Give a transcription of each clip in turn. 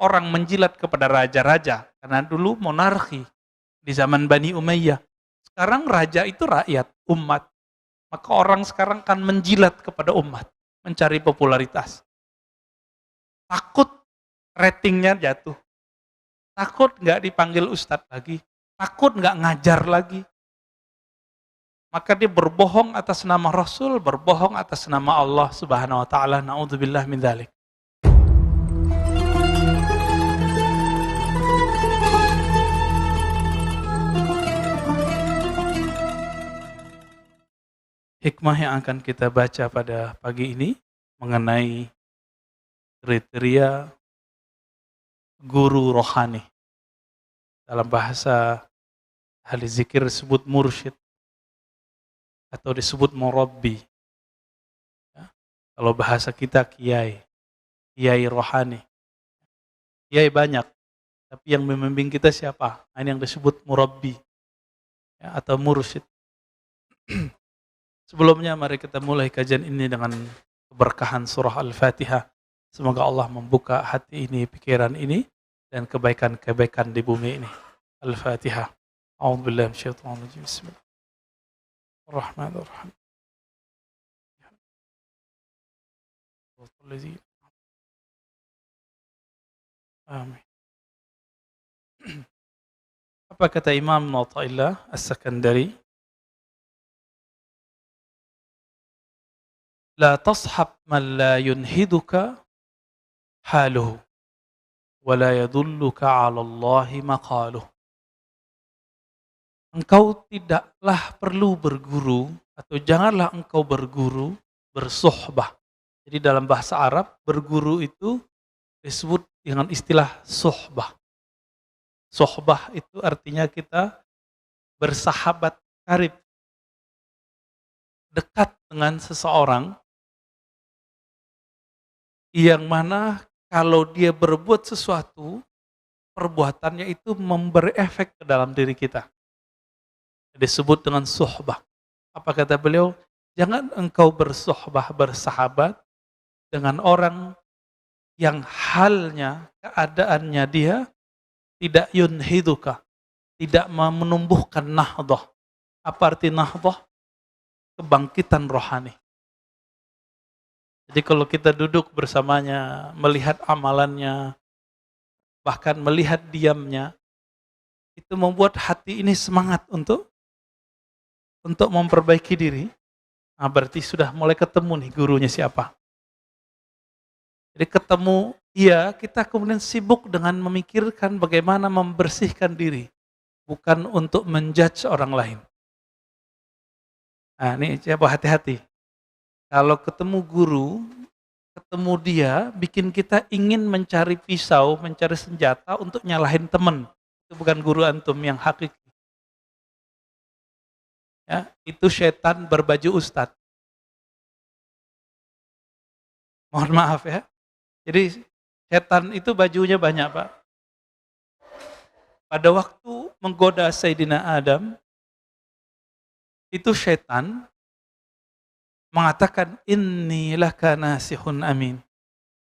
orang menjilat kepada raja-raja. Karena dulu monarki di zaman Bani Umayyah. Sekarang raja itu rakyat, umat. Maka orang sekarang kan menjilat kepada umat, mencari popularitas. Takut ratingnya jatuh. Takut nggak dipanggil ustadz lagi. Takut nggak ngajar lagi. Maka dia berbohong atas nama Rasul, berbohong atas nama Allah Subhanahu wa taala. Na'udzubillah min dzalik. Hikmah yang akan kita baca pada pagi ini mengenai kriteria guru rohani. Dalam bahasa ahli zikir disebut mursyid atau disebut murabbi. Ya. Kalau bahasa kita kiai rohani. Kiai banyak, tapi yang membimbing kita siapa? Ini yang disebut murabbi ya, atau mursyid. Sebelumnya mari kita mulai kajian ini dengan keberkahan surah Al-Fatihah. Semoga Allah membuka hati ini, pikiran ini, dan kebaikan-kebaikan di bumi ini. Al-Fatihah. A'udzubillahi minasyaitonir rajim. Bismillahirrahmanirrahim. Amin. Apa kata Imam Athaillah As-Sakandari? La tashab man la yunhiduka haluhu wa la yadulluka 'ala Allahi maqaluh. Engkau tidaklah perlu berguru atau janganlah engkau berguru, bersuhbah. Jadi dalam bahasa Arab berguru itu disebut dengan istilah suhbah. Suhbah itu artinya kita bersahabat karib, dekat dengan seseorang yang mana kalau dia berbuat sesuatu, perbuatannya itu memberi efek ke dalam diri kita. Disebut dengan suhbah. Apa kata beliau? Jangan engkau bersuhbah, bersahabat dengan orang yang halnya, keadaannya dia tidak yunhiduka, tidak menumbuhkan nahdah. Apa arti nahdah? Kebangkitan rohani. Jadi kalau kita duduk bersamanya, melihat amalannya, bahkan melihat diamnya, itu membuat hati ini semangat untuk memperbaiki diri. Nah, berarti sudah mulai ketemu nih gurunya siapa. Jadi ketemu dia, kita kemudian sibuk dengan memikirkan bagaimana membersihkan diri. Bukan untuk menjudge orang lain. Nah ini coba hati-hati. Kalau ketemu guru, ketemu dia, bikin kita ingin mencari pisau, mencari senjata untuk nyalahin teman. Itu bukan guru antum yang hakiki. Ya, itu setan berbaju ustadz. Mohon maaf ya. Jadi setan itu bajunya banyak, Pak. Pada waktu menggoda Sayyidina Adam, itu setan mengatakan, inni laka nasihun amin.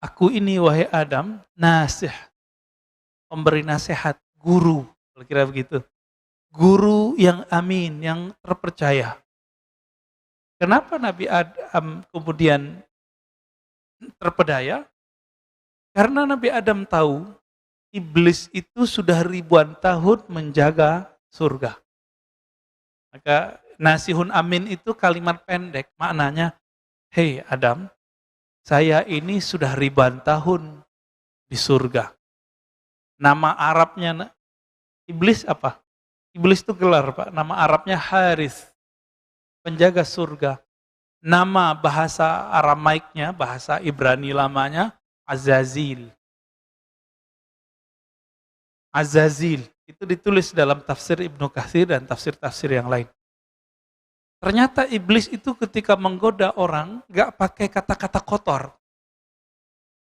Aku ini wahai Adam, nasih. Pemberi nasihat, guru. Kira-kira begitu. Guru yang amin, yang terpercaya. Kenapa Nabi Adam kemudian terpedaya? Karena Nabi Adam tahu iblis itu sudah ribuan tahun menjaga surga. Maka nasihun amin itu kalimat pendek, maknanya, hei Adam, saya ini sudah ribuan tahun di surga. Nama Arabnya iblis apa? Iblis itu gelar, Pak. Nama Arabnya Haris, penjaga surga. Nama bahasa Aramaiknya, bahasa Ibrani lamanya, Azazil. Azazil, itu ditulis dalam tafsir Ibnu Katsir dan tafsir-tafsir yang lain. Ternyata iblis itu ketika menggoda orang, gak pakai kata-kata kotor.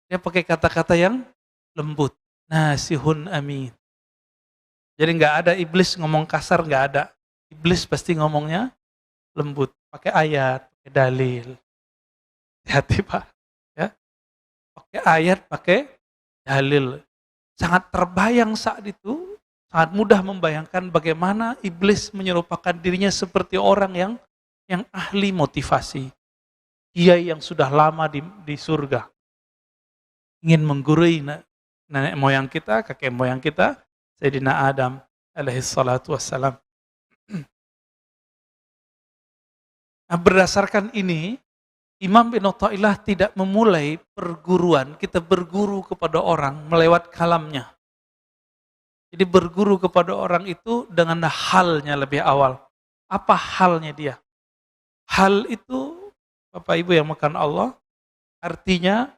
Dia pakai kata-kata yang lembut. Nasihun amin. Jadi gak ada iblis ngomong kasar, gak ada. Iblis pasti ngomongnya lembut. Pakai ayat, pakai dalil. Hati-hati Pak. Ya. Pakai ayat, pakai dalil. sangat terbayang saat itu, sangat mudah membayangkan bagaimana iblis menyerupakan dirinya seperti orang yang ahli motivasi. Kiai yang sudah lama di surga. Ingin menggurui nenek moyang kita, kakek moyang kita, Sayyidina Adam alaihi salatu wassalam. Nah, berdasarkan ini, Imam bin Athaillah tidak memulai perguruan, kita berguru kepada orang melewat kalamnya. Jadi berguru kepada orang itu dengan halnya lebih awal. Apa halnya dia? Hal itu, Bapak Ibu yang makan Allah, artinya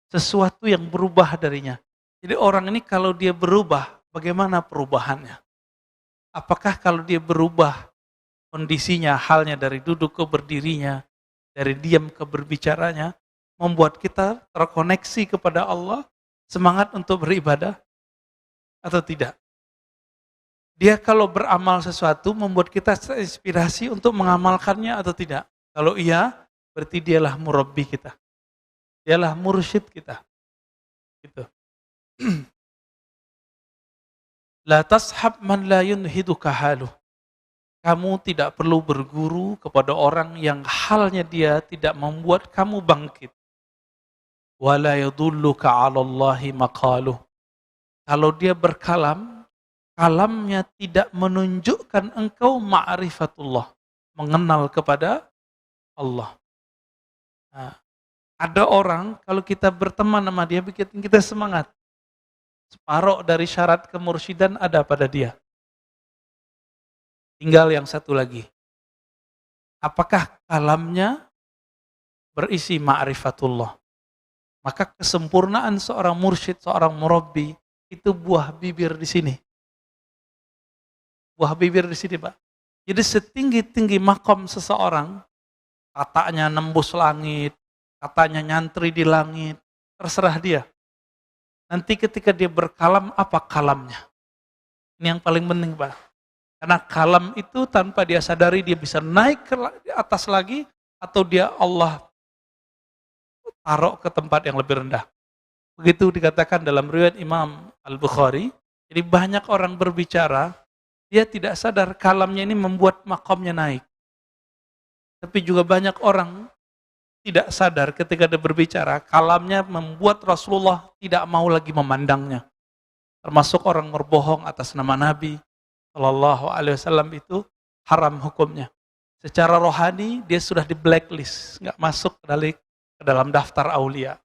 sesuatu yang berubah darinya. Jadi orang ini kalau dia berubah, bagaimana perubahannya? Apakah kalau dia berubah kondisinya, halnya dari duduk ke berdirinya, dari diam ke berbicaranya, membuat kita terkoneksi kepada Allah, semangat untuk beribadah, atau tidak? Dia kalau beramal sesuatu, membuat kita terinspirasi untuk mengamalkannya atau tidak? Kalau iya, berarti dialah murabbi kita. Dialah mursyid kita. Gitu. La tashab man la yunhiduka haluh. Kamu tidak perlu berguru kepada orang yang halnya dia tidak membuat kamu bangkit. Wala yadulluka 'ala Allahi maqaluh. Kalau dia berkalam, kalamnya tidak menunjukkan engkau ma'rifatullah, mengenal kepada Allah. Nah, ada orang kalau kita berteman sama dia bikin kita semangat. Separuh dari syarat kemursyidan ada pada dia. Tinggal yang satu lagi. Apakah kalamnya berisi ma'rifatullah? Maka kesempurnaan seorang mursyid, seorang murabbi, itu buah bibir di sini. Buah bibir di sini, Pak. Jadi setinggi-tinggi makom seseorang, katanya nembus langit, katanya nyantri di langit, terserah dia. Nanti ketika dia berkalam, apa kalamnya? Ini yang paling penting, Pak. Karena kalam itu tanpa dia sadari dia bisa naik ke atas lagi, atau dia Allah taruh ke tempat yang lebih rendah. Begitu dikatakan dalam riwayat Imam Al-Bukhari. Jadi banyak orang berbicara, dia tidak sadar kalamnya ini membuat makamnya naik. Tapi juga banyak orang tidak sadar ketika dia berbicara, kalamnya membuat Rasulullah tidak mau lagi memandangnya. Termasuk orang berbohong atas nama Nabi Shallallahu Alaihi Wasallam itu haram hukumnya. Secara rohani dia sudah di blacklist, nggak masuk ke dalam daftar aulia.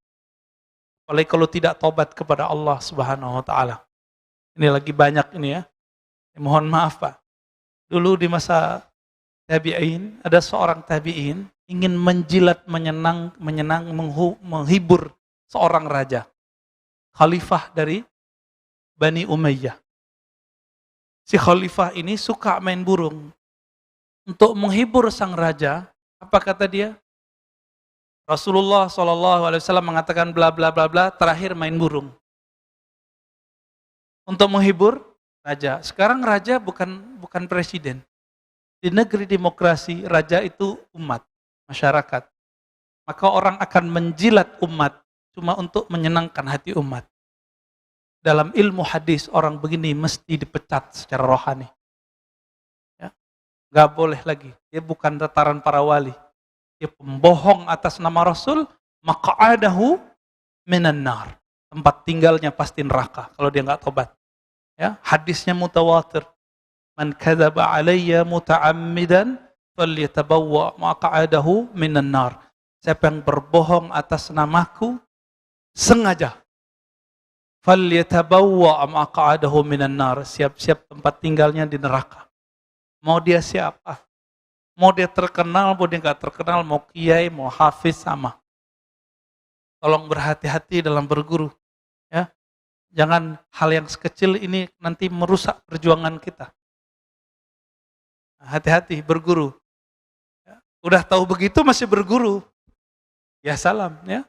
Apalagi kalau tidak tobat kepada Allah Subhanahu Wa Taala. Ini lagi banyak ini ya. Mohon maaf Pak. Dulu di masa tabi'in ada seorang tabi'in ingin menjilat, menghibur seorang raja, khalifah dari Bani Umayyah. Si khalifah ini suka main burung. Untuk menghibur sang raja, apa kata dia? Rasulullah SAW mengatakan bla bla bla bla, terakhir main burung. Untuk menghibur raja. Sekarang raja bukan presiden. Di negeri demokrasi, raja itu umat, masyarakat. Maka orang akan menjilat umat cuma untuk menyenangkan hati umat. Dalam ilmu hadis, orang begini mesti dipecat secara rohani. Ya. Gak boleh lagi. Dia bukan tataran para wali. Dia pembohong atas nama Rasul, maq'adahu minan nar. Tempat tinggalnya pasti neraka kalau dia gak tobat. Ya, hadisnya mutawatir. Man kadzaba alayya muta'ammidan falyatabawwa maq'adahu minan nar. Siapa yang berbohong atas namaku sengaja, falyatabawwa maq'adahu minan nar. Siap-siap tempat tinggalnya di neraka. Mau dia siapa? Mau dia terkenal, mau dia enggak terkenal, mau kiai, mau hafiz, sama. Tolong berhati-hati dalam berguru. Ya. Jangan hal yang sekecil ini nanti merusak perjuangan kita. Hati-hati berguru. Udah tahu begitu masih berguru. Ya salam ya.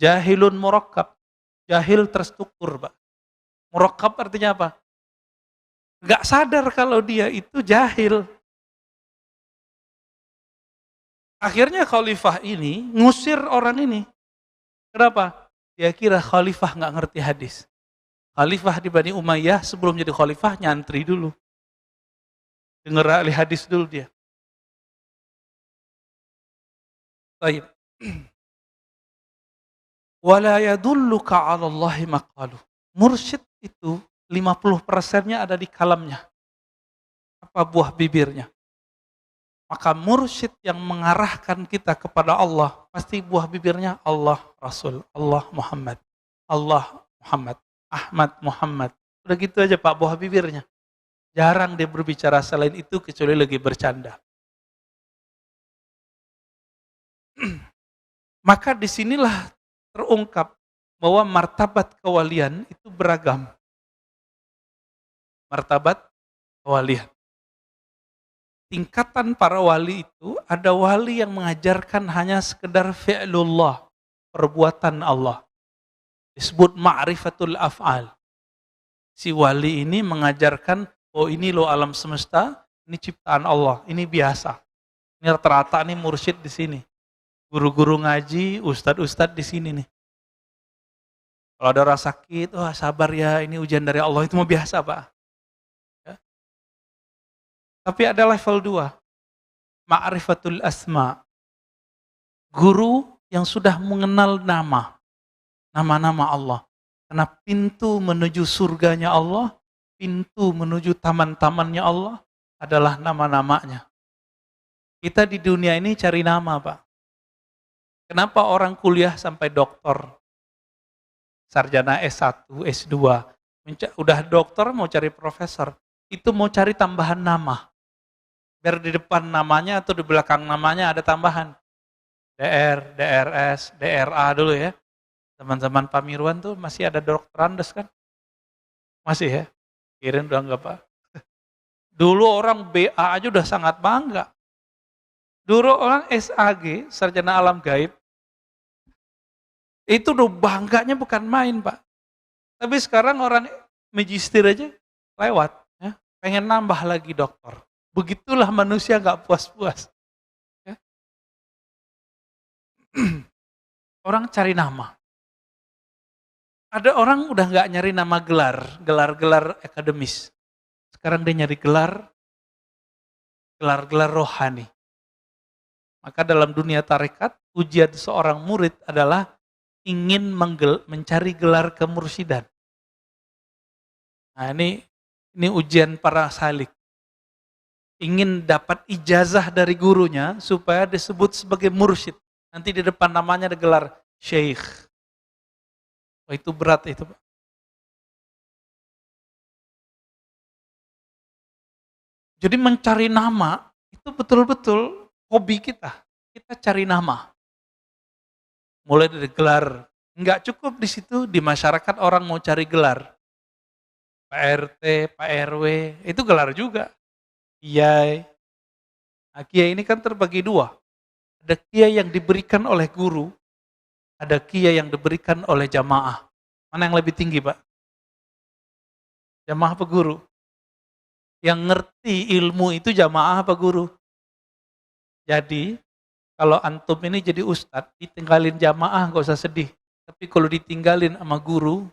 Jahilun murakkab. Jahil terstruktur, Pak. Murakkab artinya apa? Enggak sadar kalau dia itu jahil. Akhirnya khalifah ini ngusir orang ini. Kenapa? Dia kira khalifah enggak ngerti hadis. Khalifah di Bani Umayyah sebelum jadi khalifah nyantri dulu. Dengar ahli hadis dulu dia. Baik. Wala yadulluka 'ala Allahi maqalu. Mursyid itu 50%-nya ada di kalamnya. Apa buah bibirnya. Maka mursyid yang mengarahkan kita kepada Allah, pasti buah bibirnya Allah Rasul, Allah Muhammad, Allah Muhammad, Ahmad Muhammad. Udah gitu aja Pak buah bibirnya. Jarang dia berbicara selain itu kecuali lagi bercanda. Maka disinilah terungkap bahwa martabat kewalian itu beragam. Martabat kewalian. Tingkatan para wali itu, ada wali yang mengajarkan hanya sekedar fi'lullah, perbuatan Allah. Disebut ma'rifatul af'al. Si wali ini mengajarkan, oh ini loh alam semesta, ini ciptaan Allah, ini biasa. Ini rata-rata nih mursyid di sini. Guru-guru ngaji, ustadz-ustadz di sini nih. Kalau ada orang sakit, wah sabar ya, ini ujian dari Allah, itu mau biasa Pak. Ya. Tapi ada level 2, ma'rifatul asma. Guru yang sudah mengenal nama-nama Allah. Karena pintu menuju surganya Allah, pintu menuju taman-tamannya Allah adalah nama-namanya. Kita di dunia ini cari nama Pak. Kenapa orang kuliah sampai doktor? Sarjana S1, S2, udah dokter mau cari profesor, itu mau cari tambahan nama. Biar di depan namanya atau di belakang namanya ada tambahan. DR, DRS, DRA dulu ya. Teman-teman Pak Mirwan tuh masih ada dokterandes kan? Masih ya? Kirim udah enggak Pak? Dulu orang BA aja udah sangat bangga. Dulu orang SAG, Sarjana Alam Gaib, itu udah bangganya bukan main Pak. Tapi sekarang orang magister aja lewat. Ya. Pengen nambah lagi dokter. Begitulah manusia gak puas-puas. Ya. Orang cari nama. Ada orang udah gak nyari nama gelar akademis. Sekarang dia nyari gelar rohani. Maka dalam dunia tarekat, ujian seorang murid adalah ingin mencari gelar kemursidan. Nah ini ujian para salik. Ingin dapat ijazah dari gurunya supaya disebut sebagai mursyid. Nanti di depan namanya ada gelar syekh. Oh, itu berat itu. Jadi mencari nama itu betul-betul hobi kita. Kita cari nama. Mulai dari gelar, nggak cukup di situ, di masyarakat orang mau cari gelar. Pak RT, Pak RW, itu gelar juga. Kiai. Nah, kiai ini kan terbagi 2. Ada kiai yang diberikan oleh guru, ada kiai yang diberikan oleh jamaah. Mana yang lebih tinggi Pak? Jamaah apa guru? Yang ngerti ilmu itu jamaah apa guru? Jadi, kalau antum ini jadi ustadz, ditinggalin jamaah gak usah sedih. Tapi kalau ditinggalin sama guru,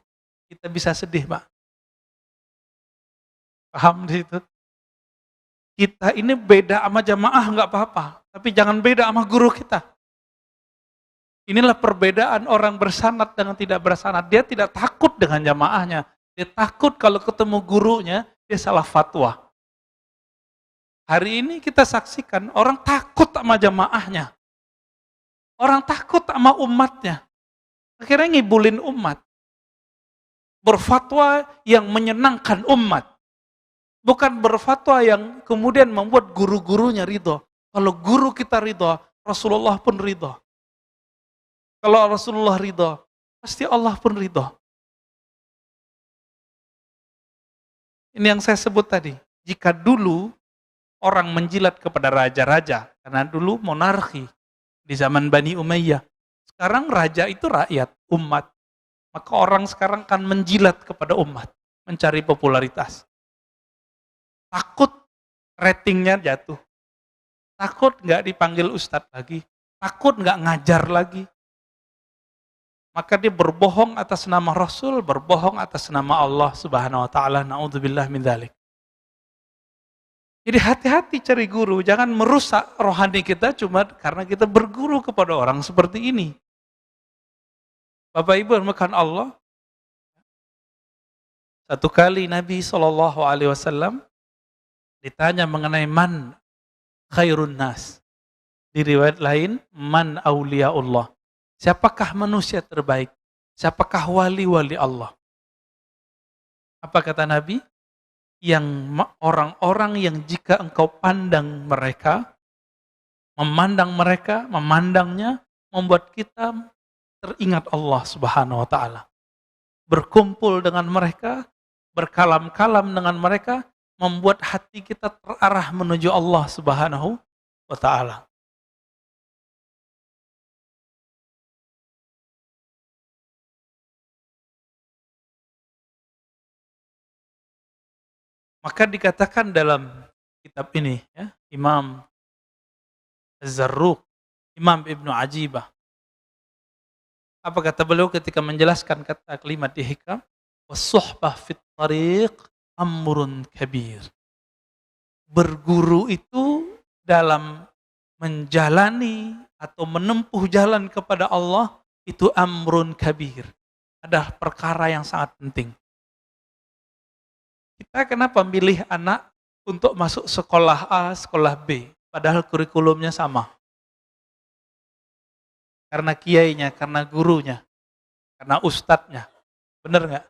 kita bisa sedih Pak. Paham di situ? Kita ini beda sama jamaah gak apa-apa. Tapi jangan beda sama guru kita. Inilah perbedaan orang bersanad dengan tidak bersanad. Dia tidak takut dengan jamaahnya. Dia takut kalau ketemu gurunya, dia salah fatwa. Hari ini kita saksikan orang takut sama jamaahnya. Orang takut sama umatnya. Akhirnya ngibulin umat. Berfatwa yang menyenangkan umat. Bukan berfatwa yang kemudian membuat guru-gurunya ridho. Kalau guru kita ridho, Rasulullah pun ridho. Kalau Rasulullah ridho, pasti Allah pun ridho. Ini yang saya sebut tadi. Jika dulu orang menjilat kepada raja-raja, karena dulu monarki di zaman Bani Umayyah. Sekarang raja itu rakyat, umat. Maka orang sekarang kan menjilat kepada umat, mencari popularitas. Takut ratingnya jatuh. Takut nggak dipanggil ustadz lagi. Takut nggak ngajar lagi. maka dia berbohong atas nama Rasul, berbohong atas nama Allah Subhanahu wa taala. Naudzubillah min dzalik. Jadi hati-hati cari guru, jangan merusak rohani kita cuma karena kita berguru kepada orang seperti ini. Bapak Ibu yang Allah, satu kali Nabi SAW ditanya mengenai man khairun nas. Di riwayat lain, man auliyaullah. Siapakah manusia terbaik? Siapakah wali-wali Allah? Apa kata Nabi? Yang orang-orang yang jika engkau pandang mereka, memandangnya, membuat kita teringat Allah Subhanahu wa taala. Berkumpul dengan mereka, berkalam-kalam dengan mereka, membuat hati kita terarah menuju Allah Subhanahu wa taala. Maka dikatakan dalam kitab ini, ya, Imam Az-Zarruq, Imam Ibnu Ajibah. Apa kata beliau ketika menjelaskan kata kalimat di hikam? Was-suhbah fit tariq amrun kabir. Berguru itu dalam menjalani atau menempuh jalan kepada Allah itu amrun kabir. Ada perkara yang sangat penting. Kita kenapa milih anak untuk masuk sekolah A, sekolah B, padahal kurikulumnya sama? Karena kiainya, karena gurunya, karena ustadznya. Benar nggak?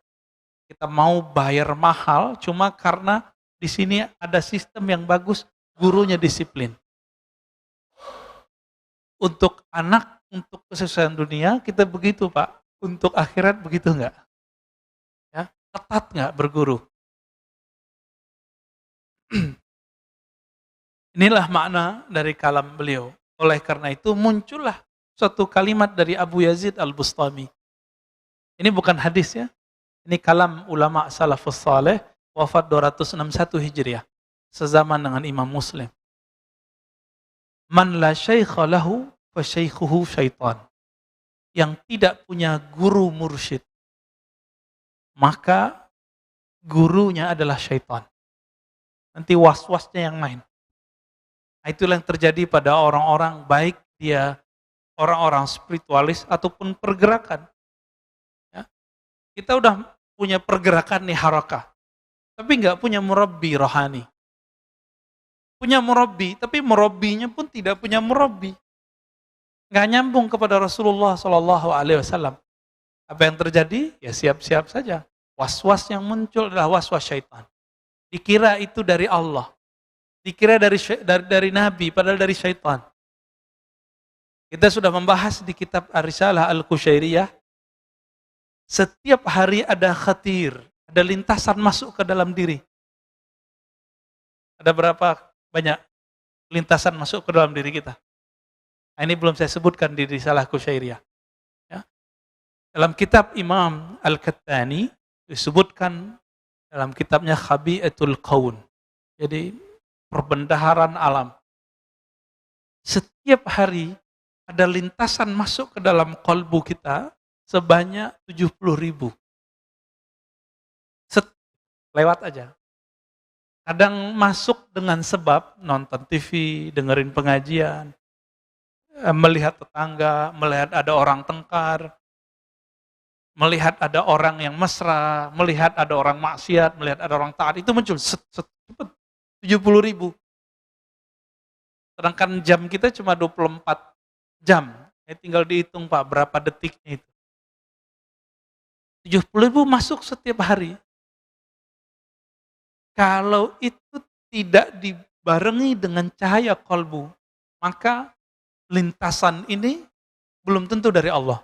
Kita mau bayar mahal cuma karena di sini ada sistem yang bagus, gurunya disiplin. Untuk anak, untuk kesuksesan dunia, kita begitu Pak. Untuk akhirat begitu nggak? Ya, ketat nggak berguru? Inilah makna dari kalam beliau. Oleh karena itu muncullah suatu kalimat dari Abu Yazid Al-Bustami. Ini bukan hadis ya. Ini kalam ulama salafus saleh, wafat 261 Hijriah. Sezaman dengan Imam Muslim. Man la syaikha lahu fa syaikhuhu syaitan. Yang tidak punya guru mursyid, maka gurunya adalah syaitan. Nanti was-wasnya yang main. Itulah yang terjadi pada orang-orang, baik dia orang-orang spiritualis ataupun pergerakan. Ya. Kita udah punya pergerakan nih harakah, tapi nggak punya murabbi rohani. Punya murabbi, tapi murabbinya pun tidak punya murabbi. Nggak nyambung kepada Rasulullah SAW. Apa yang terjadi? Ya siap-siap saja. Was-was yang muncul adalah was-was syaitan. Dikira itu dari Allah. Dikira dari Nabi, padahal dari syaitan. Kita sudah membahas di kitab Ar-Risalah Al-Qushairiyah. Setiap hari ada khatir, ada lintasan masuk ke dalam diri. Ada berapa banyak lintasan masuk ke dalam diri kita? Nah, ini belum saya sebutkan di Risalah Qushairiyah. Ya. Dalam kitab Imam Al-Kattani disebutkan dalam kitabnya Khabi'atul Qaun. Jadi perbendaharaan alam. Setiap hari ada lintasan masuk ke dalam kolbu kita sebanyak 70.000. Lewat aja. Kadang masuk dengan sebab nonton TV, dengerin pengajian, melihat tetangga, melihat ada orang tengkar, melihat ada orang yang mesra, melihat ada orang maksiat, melihat ada orang taat, itu muncul cepet 70.000. Sedangkan jam kita cuma 24 jam. Tinggal dihitung Pak, berapa detiknya itu. 70.000 masuk setiap hari. Kalau itu tidak dibarengi dengan cahaya kolbu, maka lintasan ini belum tentu dari Allah.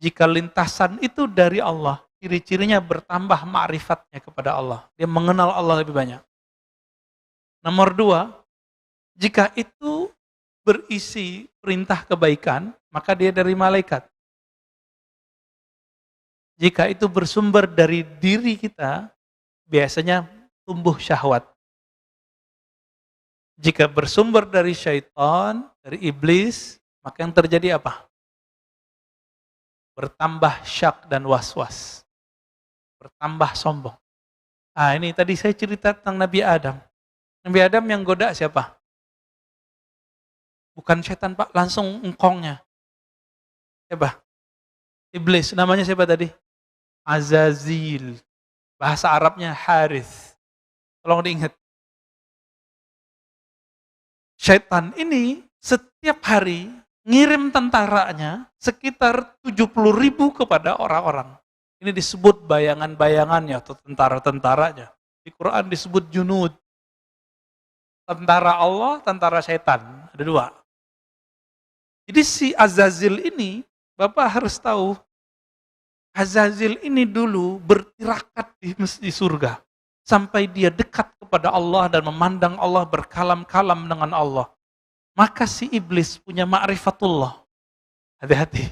Jika lintasan itu dari Allah, ciri-cirinya bertambah ma'rifatnya kepada Allah. Dia mengenal Allah lebih banyak. Nomor 2, jika itu berisi perintah kebaikan, maka dia dari malaikat. Jika itu bersumber dari diri kita, biasanya tumbuh syahwat. Jika bersumber dari syaitan, dari iblis, maka yang terjadi apa? bertambah syak dan was-was, bertambah sombong. Ah, ini tadi saya cerita tentang Nabi Adam. Nabi Adam yang goda siapa? Bukan setan Pak, langsung engkongnya. Siapa? Iblis. Namanya siapa tadi? Azazil. Bahasa Arabnya Harith. Tolong diingat. Setan ini setiap hari ngirim tentaranya sekitar 70.000 kepada orang-orang. Ini disebut bayangan-bayangannya atau tentara-tentaranya. Di Quran disebut junud. Tentara Allah, tentara setan. Ada dua. Jadi si Azazil ini, Bapak harus tahu, Azazil ini dulu bertirakat di surga. Sampai dia dekat kepada Allah dan memandang Allah berkalam-kalam dengan Allah. Maka si iblis punya ma'rifatullah. Hati-hati.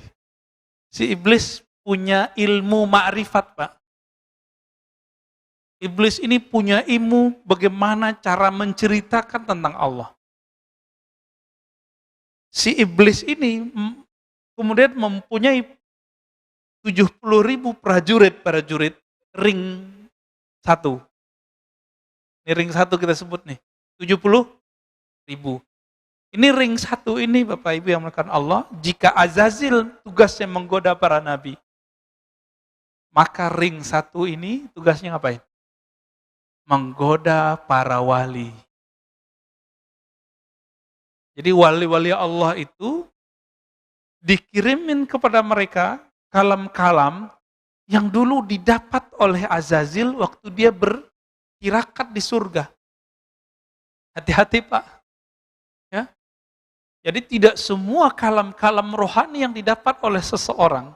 Si iblis punya ilmu ma'rifat, Pak. Iblis ini punya ilmu bagaimana cara menceritakan tentang Allah. Si iblis ini kemudian mempunyai 70.000 prajurit ring 1. Ini ring 1 kita sebut nih, 70.000. Ini ring 1 ini Bapak Ibu yang melakukan Allah, jika Azazil tugasnya menggoda para nabi, maka ring 1 ini tugasnya ngapain? Menggoda para wali. Jadi wali-wali Allah itu dikirimin kepada mereka kalam-kalam yang dulu didapat oleh Azazil waktu dia bertirakat di surga. Hati-hati Pak. Ya. Jadi tidak semua kalam-kalam rohani yang didapat oleh seseorang,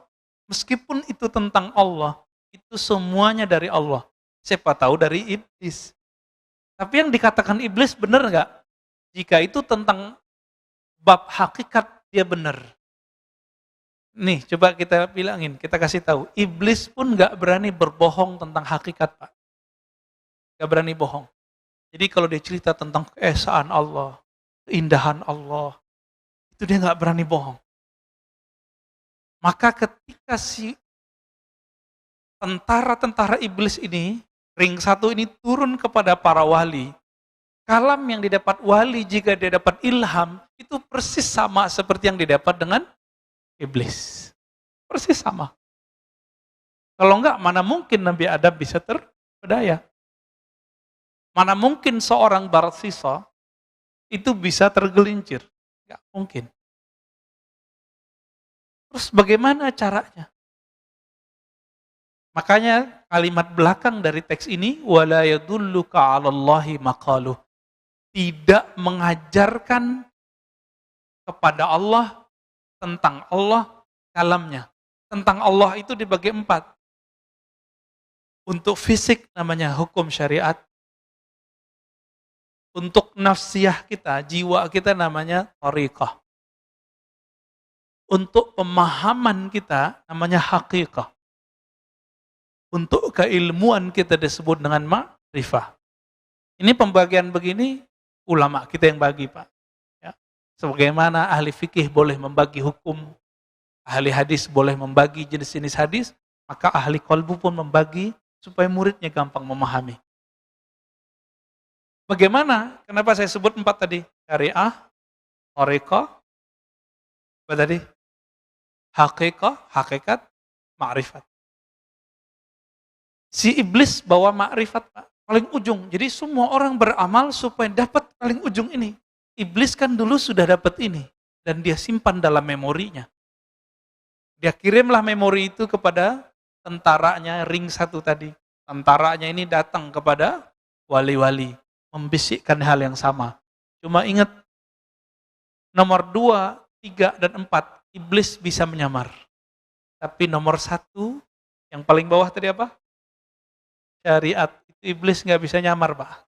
meskipun itu tentang Allah, itu semuanya dari Allah. Siapa tahu dari iblis. Tapi yang dikatakan iblis benar nggak? Jika itu tentang bab hakikat, dia benar. Nih, coba kita bilangin, kita kasih tahu. Iblis pun nggak berani berbohong tentang hakikat, Pak. Nggak berani bohong. Jadi kalau dia cerita tentang keesaan Allah, keindahan Allah, itu dia nggak berani bohong. Maka ketika si tentara-tentara iblis ini, ring 1 ini turun kepada para wali, kalam yang didapat wali jika dia dapat ilham, itu persis sama seperti yang didapat dengan iblis. Persis sama. Kalau enggak, mana mungkin Nabi Adam bisa terpedaya? Mana mungkin seorang Barsisa itu bisa tergelincir? Enggak mungkin. Terus bagaimana caranya? Makanya kalimat belakang dari teks ini, wala yadulluka 'alallahi maqaluh. Tidak mengajarkan kepada Allah tentang Allah kalamnya. Tentang Allah itu dibagi 4. Untuk fisik namanya hukum syariat. Untuk nafsiyah kita, jiwa kita namanya thariqah. Untuk pemahaman kita namanya haqiqah. Untuk keilmuan kita disebut dengan ma'rifah. Ini pembagian begini ulama kita yang bagi, Pak. Ya. Sebagaimana ahli fikih boleh membagi hukum, ahli hadis boleh membagi jenis-jenis hadis, maka ahli qalbu pun membagi supaya muridnya gampang memahami. Bagaimana? Kenapa saya sebut 4 tadi? Syariah, thariqah, apa tadi? Haqiqah, hakikat, ma'rifat. Si iblis bawa ma'rifat, Pak, paling ujung. Jadi semua orang beramal supaya dapat paling ujung ini. Iblis kan dulu sudah dapat ini dan dia simpan dalam memorinya. Dia kirimlah memori itu kepada tentaranya ring 1 tadi. Tentaranya ini datang kepada wali-wali, membisikkan hal yang sama. Cuma ingat, nomor 2, 3, dan 4, iblis bisa menyamar. Tapi nomor 1, yang paling bawah tadi apa? Syariat. Itu iblis nggak bisa nyamar, Pak.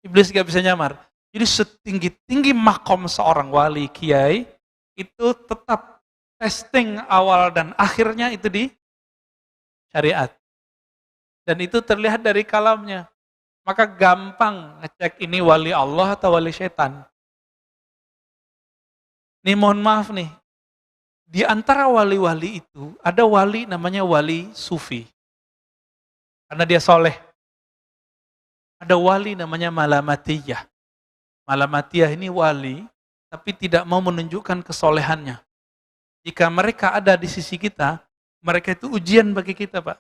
Iblis nggak bisa nyamar. Jadi setinggi-tinggi makom seorang wali, kiai, itu tetap testing awal dan akhirnya itu di syariat. Dan itu terlihat dari kalamnya. Maka gampang ngecek ini wali Allah atau wali setan. Ini mohon maaf nih, Di antara wali-wali itu, ada wali namanya wali sufi. Karena dia soleh. Ada wali namanya malamatiyah. Malamatiyah ini wali, tapi tidak mau menunjukkan kesolehannya. Jika mereka ada di sisi kita, mereka itu ujian bagi kita, Pak.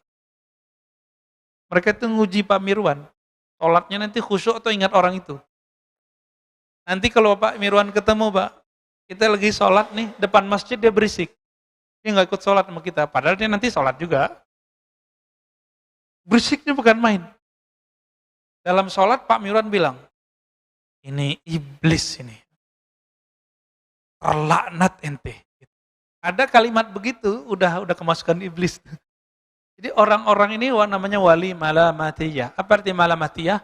Mereka itu nguji Pak Mirwan. Sholatnya nanti khusyuk atau ingat orang itu. Nanti kalau Pak Mirwan ketemu, Pak, kita lagi sholat nih, depan masjid dia berisik. Dia nggak ikut sholat sama kita, padahal dia nanti sholat juga. Berisiknya bukan main. Dalam sholat Pak Mirwan bilang, ini iblis ini. Terlaknat ente. Ada kalimat begitu, udah kemasukan iblis. Jadi orang-orang ini namanya wali malamatiyah. Apa arti malamatiyah?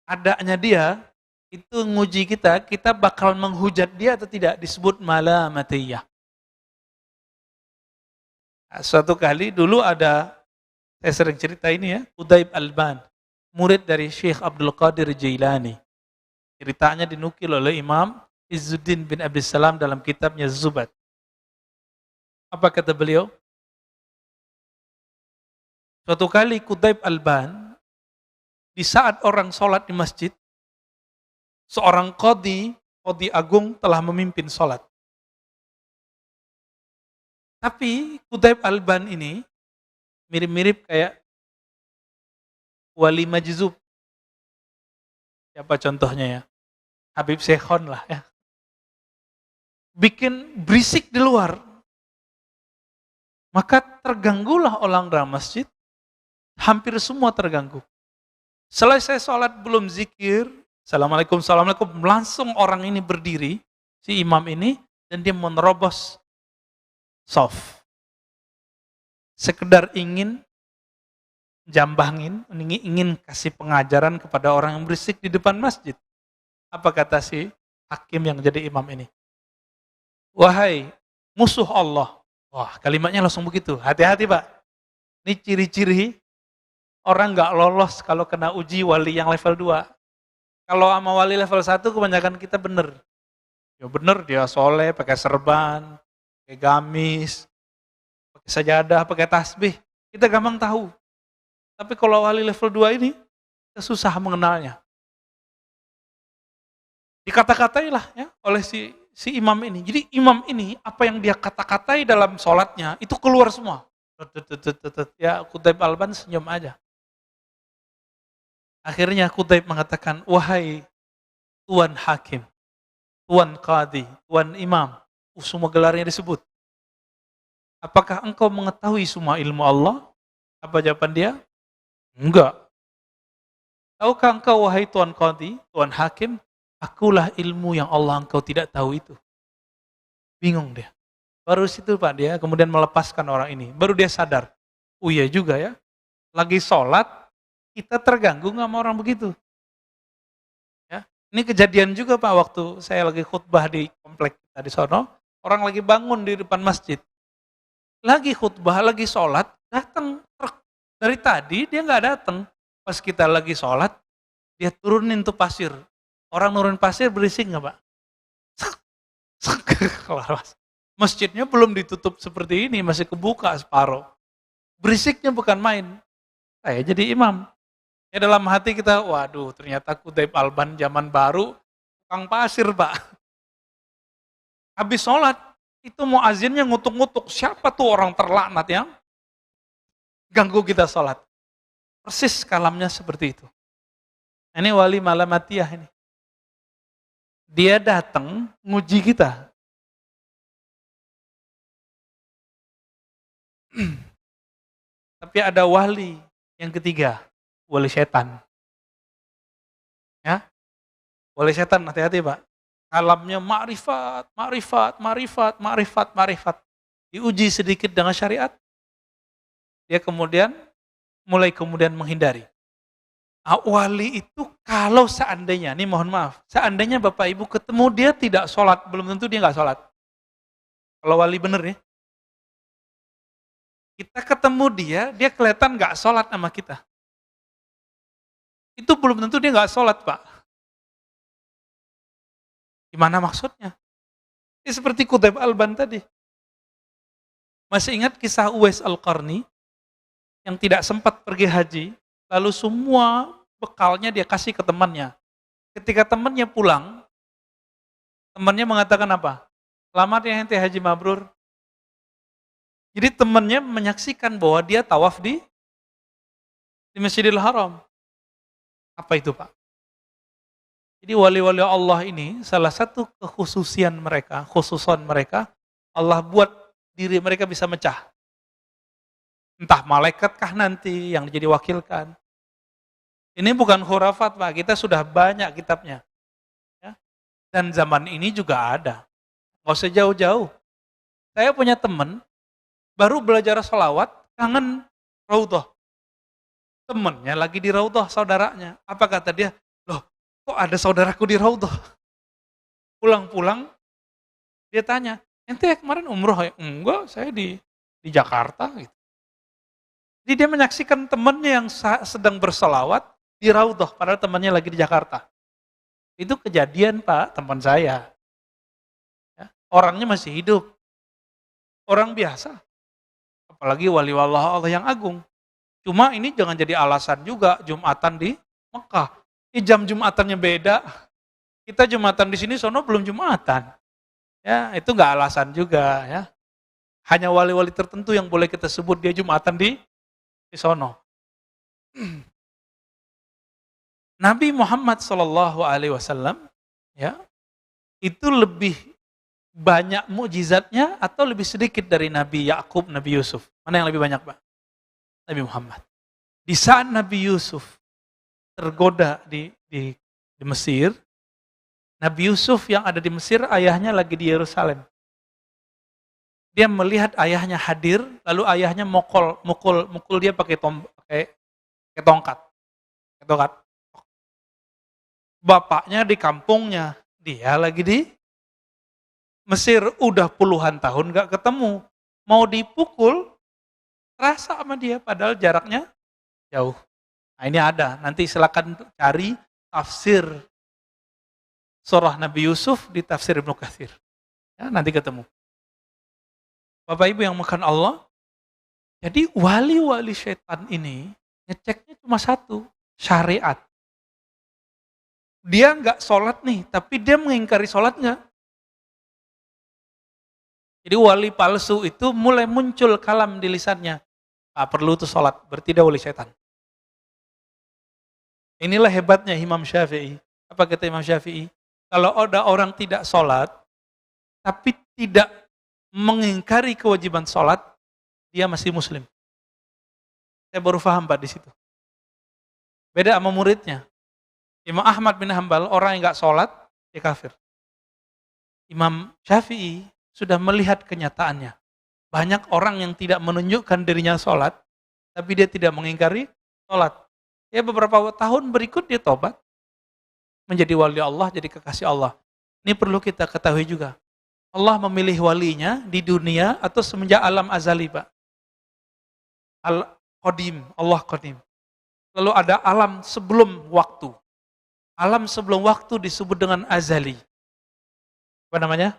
Adanya dia, itu nguji kita, kita bakal menghujat dia atau tidak, disebut malamatiyah. Nah, suatu kali dulu ada, saya sering cerita ini ya, Qutaib Alban, murid dari Syekh Abdul Qadir Jailani. Ceritanya dinukil oleh Imam Izzuddin bin Abdus Salam dalam kitabnya Zubat. Apa kata beliau? Suatu kali Qutaib Alban, di saat orang sholat di masjid, seorang qadhi agung telah memimpin sholat. Tapi Qutaib Alban ini mirip-mirip kayak wali majzub. Siapa contohnya ya? Habib Syekhon lah ya. Bikin berisik di luar. Maka terganggulah orang dalam masjid. Hampir semua terganggu. Selesai sholat belum zikir. Assalamualaikum, assalamualaikum. Langsung orang ini berdiri. Si imam ini. Dan dia menerobos soft. Sekedar ingin jambangin, ingin kasih pengajaran kepada orang yang berisik di depan masjid. Apa kata si hakim yang jadi imam ini? Wahai musuh Allah. Wah, kalimatnya langsung begitu. Hati-hati, Pak. Ini ciri-ciri orang nggak lolos kalau kena uji wali yang level 2. Kalau sama wali level 1 kebanyakan kita bener. Ya bener, dia soleh, pakai serban, pakai gamis, pakai sajadah, pakai tasbih. Kita gampang tahu. Tapi kalau wali level 2 ini, kita susah mengenalnya. Dikata-katai lah ya oleh si imam ini. Jadi imam ini, apa yang dia kata-katai dalam sholatnya, itu keluar semua. Ya Qutaib Alban senyum aja. Akhirnya Qutaib mengatakan, wahai Tuan Hakim, Tuan Qadhi, Tuan Imam, semua gelarnya disebut. Apakah engkau mengetahui semua ilmu Allah? Apa jawaban dia? Enggak. Tahukah engkau wahai Tuan Qadhi, Tuan Hakim, akulah ilmu yang Allah engkau tidak tahu itu. Bingung dia. Baru situ Pak dia kemudian melepaskan orang ini. Baru dia sadar. Oh iya juga ya. Lagi sholat, kita terganggu nggak sama orang begitu. Ya. Ini kejadian juga Pak waktu saya lagi khutbah di komplek kita di sono. Orang lagi bangun di depan masjid. Lagi khutbah, lagi sholat, datang truk. Dari tadi dia nggak datang. Pas kita lagi sholat, dia turunin tuh pasir. Orang nurun pasir berisik nggak Pak? Masjidnya belum ditutup seperti ini, masih kebuka separuh. Berisiknya bukan main. Saya jadi imam. Ya dalam hati kita, waduh ternyata Qutaib Alban zaman baru, tukang pasir Pak. Habis sholat, itu muazinnya ngutuk-ngutuk. Siapa tuh orang terlaknat yang ganggu kita sholat? Persis kalamnya seperti itu. Ini wali malamatiyah ini. Dia datang nguji kita. Tapi ada wali yang ketiga, wali setan. Ya, wali setan hati-hati Pak. Kalamnya ma'rifat, ma'rifat, ma'rifat, ma'rifat, ma'rifat. Diuji sedikit dengan syariat. Dia mulai kemudian menghindari. Wali itu kalau seandainya, ini mohon maaf, seandainya Bapak Ibu ketemu dia tidak sholat, belum tentu dia nggak sholat. Kalau wali bener ya. Kita ketemu dia kelihatan nggak sholat sama kita. Itu belum tentu dia nggak sholat Pak. Gimana maksudnya? Ini seperti Qutaib Alban tadi. Masih ingat kisah Uwais Al-Qarni yang tidak sempat pergi haji, lalu semua bekalnya dia kasih ke temannya. Ketika temannya pulang, temannya mengatakan apa? Selamat ya ente haji mabrur. Jadi temannya menyaksikan bahwa dia tawaf di Masjidil Haram. Apa itu Pak? Jadi wali-wali Allah ini salah satu khususan mereka, Allah buat diri mereka bisa mecah. Entah malaikatkah nanti yang jadi wakilkan. Ini bukan khurafat Pak, kita sudah banyak kitabnya. Ya. Dan zaman ini juga ada. Nggak usah jauh-jauh. Saya punya teman, baru belajar sholawat, kangen raudhah. Temennya lagi di raudhah, saudaranya. Apa kata dia? Loh, kok ada saudaraku di raudhah? Pulang-pulang, dia tanya, ente kemarin umroh ya? Enggak, saya di Jakarta. Gitu. Jadi dia menyaksikan temannya yang sedang bersolawat di raudhah, padahal temannya lagi di Jakarta. Itu kejadian Pak, teman saya. Ya, orangnya masih hidup. Orang biasa. Apalagi wali-wali Allah yang agung. Cuma ini jangan jadi alasan juga Jumatan di Mekah. Ini jam Jumatannya beda. Kita Jumatan di sini, sono belum Jumatan. Ya, itu nggak alasan juga ya. Hanya wali-wali tertentu yang boleh kita sebut dia Jumatan di sono. Nabi Muhammad SAW ya itu lebih banyak mukjizatnya atau lebih sedikit dari Nabi Yakub, Nabi Yusuf? Mana yang lebih banyak Pak? Nabi Muhammad. Di saat Nabi Yusuf tergoda di Mesir, Nabi Yusuf yang ada di Mesir, ayahnya lagi di Yerusalem. Dia melihat ayahnya hadir, lalu ayahnya mukul dia pakai tongkat. Bapaknya di kampungnya, dia lagi di Mesir, udah puluhan tahun gak ketemu. Mau dipukul, rasa sama dia, padahal jaraknya jauh. Nah ini ada, nanti silakan cari tafsir surah Nabi Yusuf di tafsir Ibnu Katsir. Ya, nanti ketemu. Bapak Ibu yang makan Allah, jadi wali-wali setan ini ngeceknya cuma satu, syariat. Dia nggak sholat nih, tapi dia mengingkari sholatnya. Jadi wali palsu itu mulai muncul kalam di lisannya. Tak perlu tuh sholat, berarti dia wali setan. Inilah hebatnya Imam Syafi'i. Apa kata Imam Syafi'i? Kalau ada orang tidak sholat, tapi tidak mengingkari kewajiban sholat, dia masih muslim. Saya baru paham Pak di situ. Beda sama muridnya. Imam Ahmad bin Hambal, orang yang nggak sholat, dia kafir. Imam Syafi'i sudah melihat kenyataannya. Banyak orang yang tidak menunjukkan dirinya sholat, tapi dia tidak mengingkari sholat. Ya beberapa tahun berikut dia tobat, menjadi wali Allah, jadi kekasih Allah. Ini perlu kita ketahui juga. Allah memilih walinya di dunia atau semenjak alam azali Pak. Al-Qadim, Allah Qadim. Lalu ada alam sebelum waktu. Alam sebelum waktu disebut dengan azali. Apa namanya?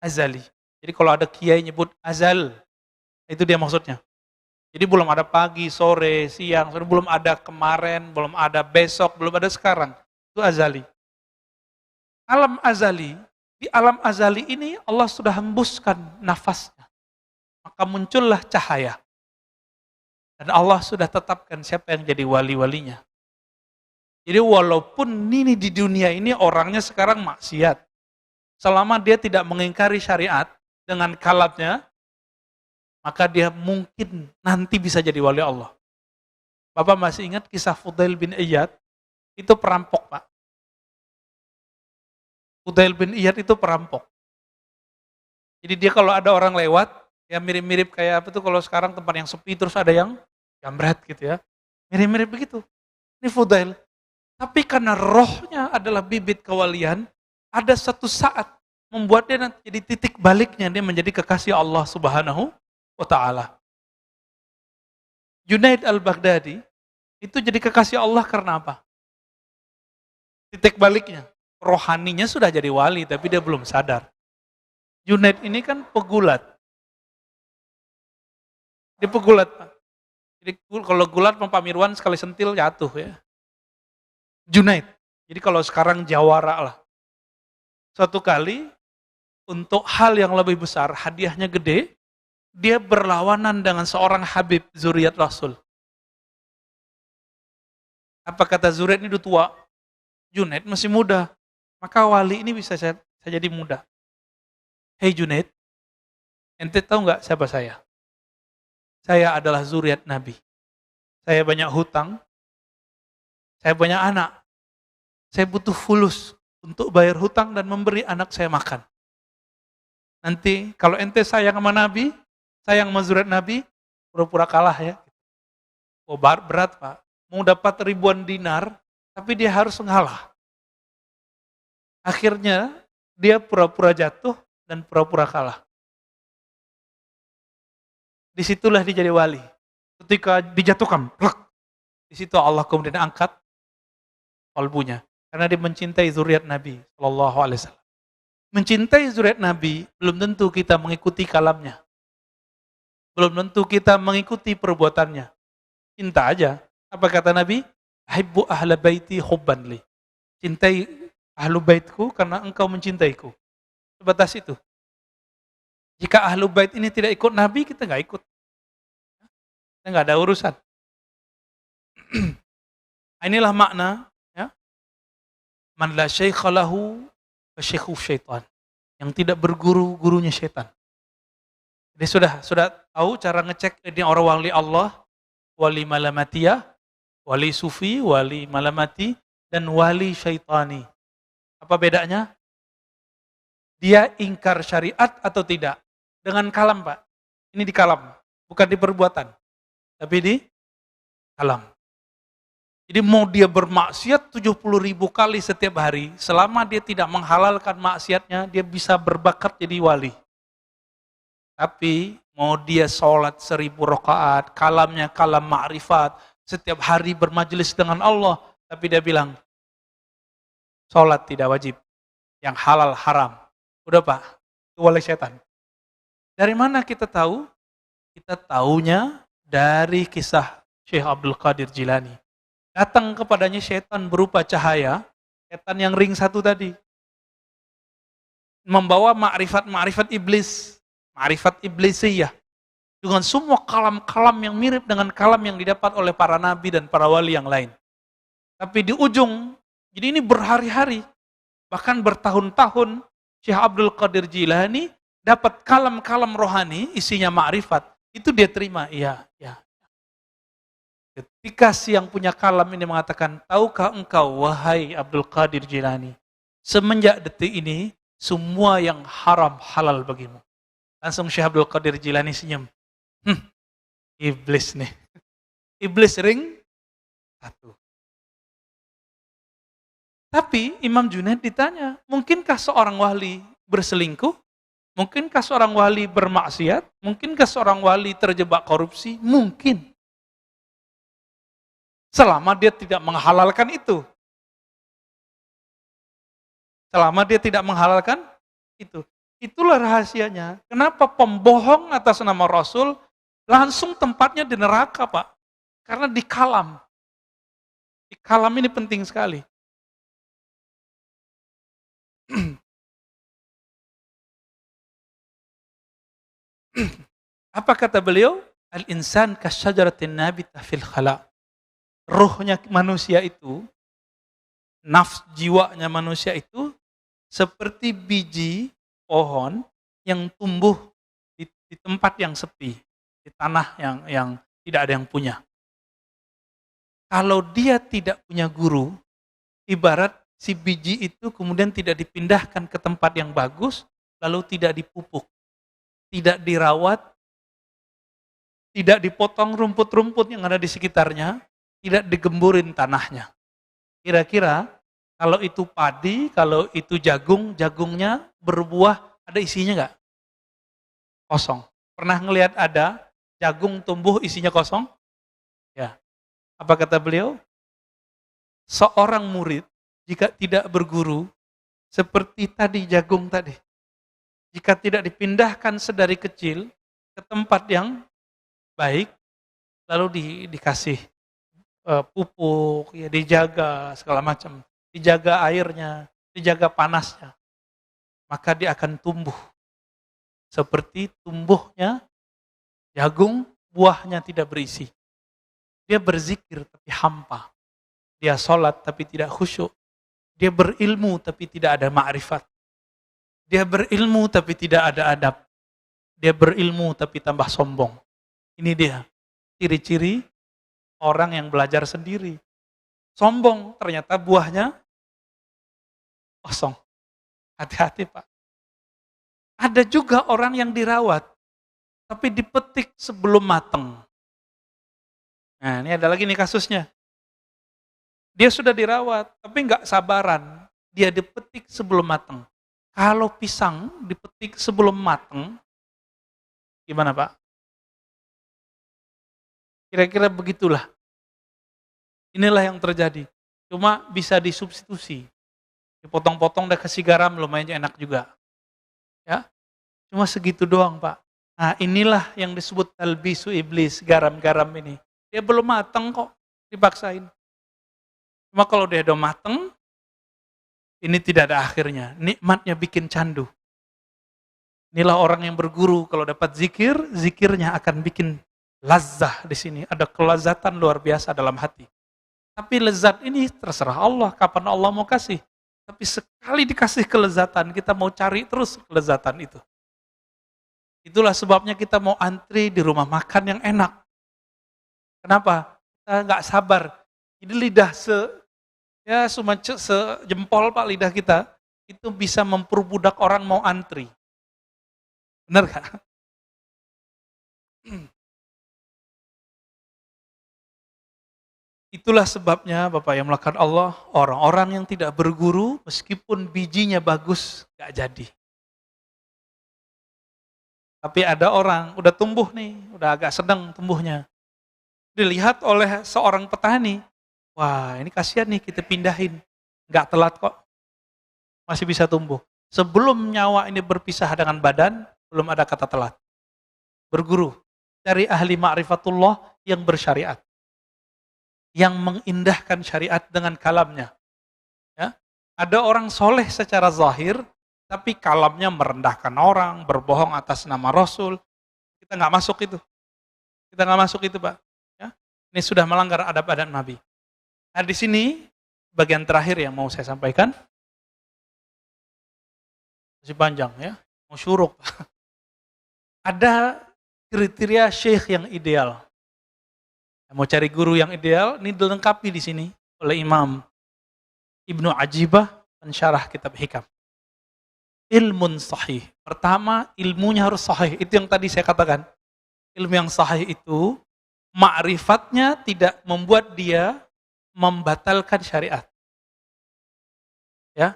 Azali. Jadi kalau ada kiai nyebut azal, itu dia maksudnya. Jadi belum ada pagi, sore, siang, belum ada kemarin, belum ada besok, belum ada sekarang. Itu azali. Alam azali, di alam azali ini Allah sudah hembuskan nafasnya. Maka muncullah cahaya. Dan Allah sudah tetapkan siapa yang jadi wali-walinya. Jadi walaupun ini di dunia ini orangnya sekarang maksiat, selama dia tidak mengingkari syariat dengan kalamnya, maka dia mungkin nanti bisa jadi wali Allah. Bapak masih ingat kisah Fudail bin Iyad? Itu perampok Pak. Fudail bin Iyad itu perampok. Jadi dia kalau ada orang lewat, ya mirip-mirip kayak apa tuh kalau sekarang tempat yang sepi terus ada yang jambret gitu ya. Mirip-mirip begitu. Ini Fudail. Tapi karena rohnya adalah bibit kewalian, ada satu saat membuat dia nanti jadi titik baliknya, dia menjadi kekasih Allah Subhanahu wa Ta'ala. Junaid al-Baghdadi itu jadi kekasih Allah karena apa? Titik baliknya, rohaninya sudah jadi wali tapi dia belum sadar. Junaid ini kan pegulat. Dia pegulat, Pak. Jadi kalau gulat Pak Mirwan sekali sentil jatuh ya. Junaid. Jadi kalau sekarang jawara lah. Suatu kali untuk hal yang lebih besar, hadiahnya gede, dia berlawanan dengan seorang Habib zuriat Rasul. Apa kata zuriat ini udah tua? Junaid masih muda. Maka wali ini bisa saya jadi muda. Hei Junaid, ente tahu nggak siapa saya? Saya adalah zuriat Nabi. Saya banyak hutang, saya banyak anak. Saya butuh fulus untuk bayar hutang dan memberi anak saya makan. Nanti kalau ente sayang sama Nabi, sayang sama zuriat Nabi, pura-pura kalah ya. Oh berat Pak, mau dapat ribuan dinar, tapi dia harus mengalah. Akhirnya dia pura-pura jatuh dan pura-pura kalah. Disitulah dia jadi wali. Ketika dijatuhkan, di situ Allah kemudian angkat kalbunya. Karena dia mencintai zuriat Nabi Shallallahu Alaihi Wasallam. Mencintai zuriat Nabi belum tentu kita mengikuti kalamnya. Belum tentu kita mengikuti perbuatannya. Cinta aja. Apa kata Nabi? Ahibbu ahla baiti hubban li. Cintai ahlu baitku karena engkau mencintaiku. Sebatas itu. Jika ahlu bait ini tidak ikut Nabi, kita nggak ikut. Kita nggak ada urusan. Inilah makna ya. Man la syaikha lahu fa syaikhu syaitan. Yang tidak berguru, gurunya syaitan. Jadi sudah tahu cara ngecek ini orang wali Allah, wali malamatiyah, wali sufi, wali malamati, dan wali syaitani. Apa bedanya? Dia ingkar syariat atau tidak? Dengan kalam, Pak. Ini di kalam, bukan di perbuatan. Tapi di kalam. Jadi mau dia bermaksiat 70.000 kali setiap hari, selama dia tidak menghalalkan maksiatnya, dia bisa berbakat jadi wali. Tapi mau dia sholat 1000 rakaat, kalamnya kalam ma'rifat, setiap hari bermajelis dengan Allah, tapi dia bilang, sholat tidak wajib, yang halal haram. Udah Pak, itu wali setan. Dari mana kita tahu? Kita taunya dari kisah Syekh Abdul Qadir Jilani. Datang kepadanya setan berupa cahaya, setan yang ring satu tadi. Membawa ma'rifat iblis, ma'rifat iblisiyah. Dengan semua kalam-kalam yang mirip dengan kalam yang didapat oleh para nabi dan para wali yang lain. Tapi di ujung, jadi ini berhari-hari, bahkan bertahun-tahun, Syekh Abdul Qadir Jilani dapat kalam-kalam rohani, isinya ma'rifat, itu dia terima, iya. Ketika si yang punya kalam ini mengatakan, tahukah engkau wahai Abdul Qadir Jilani, semenjak detik ini, semua yang haram halal bagimu. Langsung Syekh Abdul Qadir Jilani senyum. Iblis nih. Iblis ring satu. Tapi Imam Junaid ditanya, mungkinkah seorang wali berselingkuh? Mungkinkah seorang wali bermaksiat? Mungkinkah seorang wali terjebak korupsi? Mungkin. Selama dia tidak menghalalkan itu. Selama dia tidak menghalalkan itu. Itulah rahasianya. Kenapa pembohong atas nama Rasul langsung tempatnya di neraka, Pak? Karena di kalam. Di kalam ini penting sekali. Apa kata beliau? Al-insan kasyajaratin nabitah fil khala. Rohnya manusia itu, nafs jiwanya manusia itu seperti biji pohon yang tumbuh di tempat yang sepi, di tanah yang tidak ada yang punya. Kalau dia tidak punya guru, ibarat si biji itu kemudian tidak dipindahkan ke tempat yang bagus, lalu tidak dipupuk, tidak dirawat, tidak dipotong rumput-rumput yang ada di sekitarnya, tidak digemburin tanahnya. Kira-kira kalau itu padi, kalau itu jagung, jagungnya berbuah, ada isinya nggak? Kosong. Pernah ngelihat ada jagung tumbuh isinya kosong? Ya. Apa kata beliau? Seorang murid jika tidak berguru, seperti tadi jagung tadi. Jika tidak dipindahkan sedari kecil ke tempat yang baik, lalu dikasih pupuk, ya dijaga segala macam, dijaga airnya, dijaga panasnya, maka dia akan tumbuh seperti tumbuhnya jagung, buahnya tidak berisi. Dia berzikir tapi hampa. Dia sholat tapi tidak khusyuk. Dia berilmu tapi tidak ada ma'rifat. Dia berilmu tapi tidak ada adab. Dia berilmu tapi tambah sombong. Ini dia ciri-ciri orang yang belajar sendiri. Sombong, ternyata buahnya kosong. Hati-hati Pak. Ada juga orang yang dirawat, tapi dipetik sebelum mateng. Nah ini ada lagi nih kasusnya. Dia sudah dirawat, tapi nggak sabaran. Dia dipetik sebelum mateng. Kalau pisang dipetik sebelum mateng, gimana Pak? Kira-kira begitulah. Inilah yang terjadi. Cuma bisa disubstitusi. Dipotong-potong dan kasih garam lumayan enak juga. Ya, cuma segitu doang Pak. Nah inilah yang disebut talbisu iblis, garam-garam ini. Dia belum mateng kok, dipaksain. Cuma kalau dia udah mateng, ini tidak ada akhirnya. Nikmatnya bikin candu. Inilah orang yang berguru, kalau dapat zikir, zikirnya akan bikin lazah di sini. Ada kelazatan luar biasa dalam hati. Tapi lezat ini terserah Allah, kapan Allah mau kasih. Tapi sekali dikasih kelezatan, kita mau cari terus kelezatan itu. Itulah sebabnya kita mau antri di rumah makan yang enak. Kenapa? Kita nggak sabar. Jadi lidah sejempol Pak lidah kita, itu bisa memperbudak orang mau antri. Benar gak? Itulah sebabnya Bapak yang melakukan Allah, orang-orang yang tidak berguru, meskipun bijinya bagus, gak jadi. Tapi ada orang, udah tumbuh nih, udah agak sedang tumbuhnya. Dilihat oleh seorang petani, wah ini kasihan nih kita pindahin, gak telat kok, masih bisa tumbuh. Sebelum nyawa ini berpisah dengan badan, belum ada kata telat. Berguru, cari ahli ma'rifatullah yang bersyariat. Yang mengindahkan syariat dengan kalamnya. Ya. Ada orang soleh secara zahir, tapi kalamnya merendahkan orang, berbohong atas nama Rasul. Kita nggak masuk itu. Kita nggak masuk itu, Pak. Ya. Ini sudah melanggar adab-adab Nabi. Nah di sini bagian terakhir yang mau saya sampaikan. Masih panjang ya, mau syuruk. Ada kriteria syekh yang ideal. Mau cari guru yang ideal, ini dilengkapi di sini oleh Imam Ibnu Ajibah, pensyarah kitab Hikam. Ilmun sahih. Pertama, ilmunya harus sahih. Itu yang tadi saya katakan. Ilmu yang sahih itu, ma'rifatnya tidak membuat dia membatalkan syariat. Ya.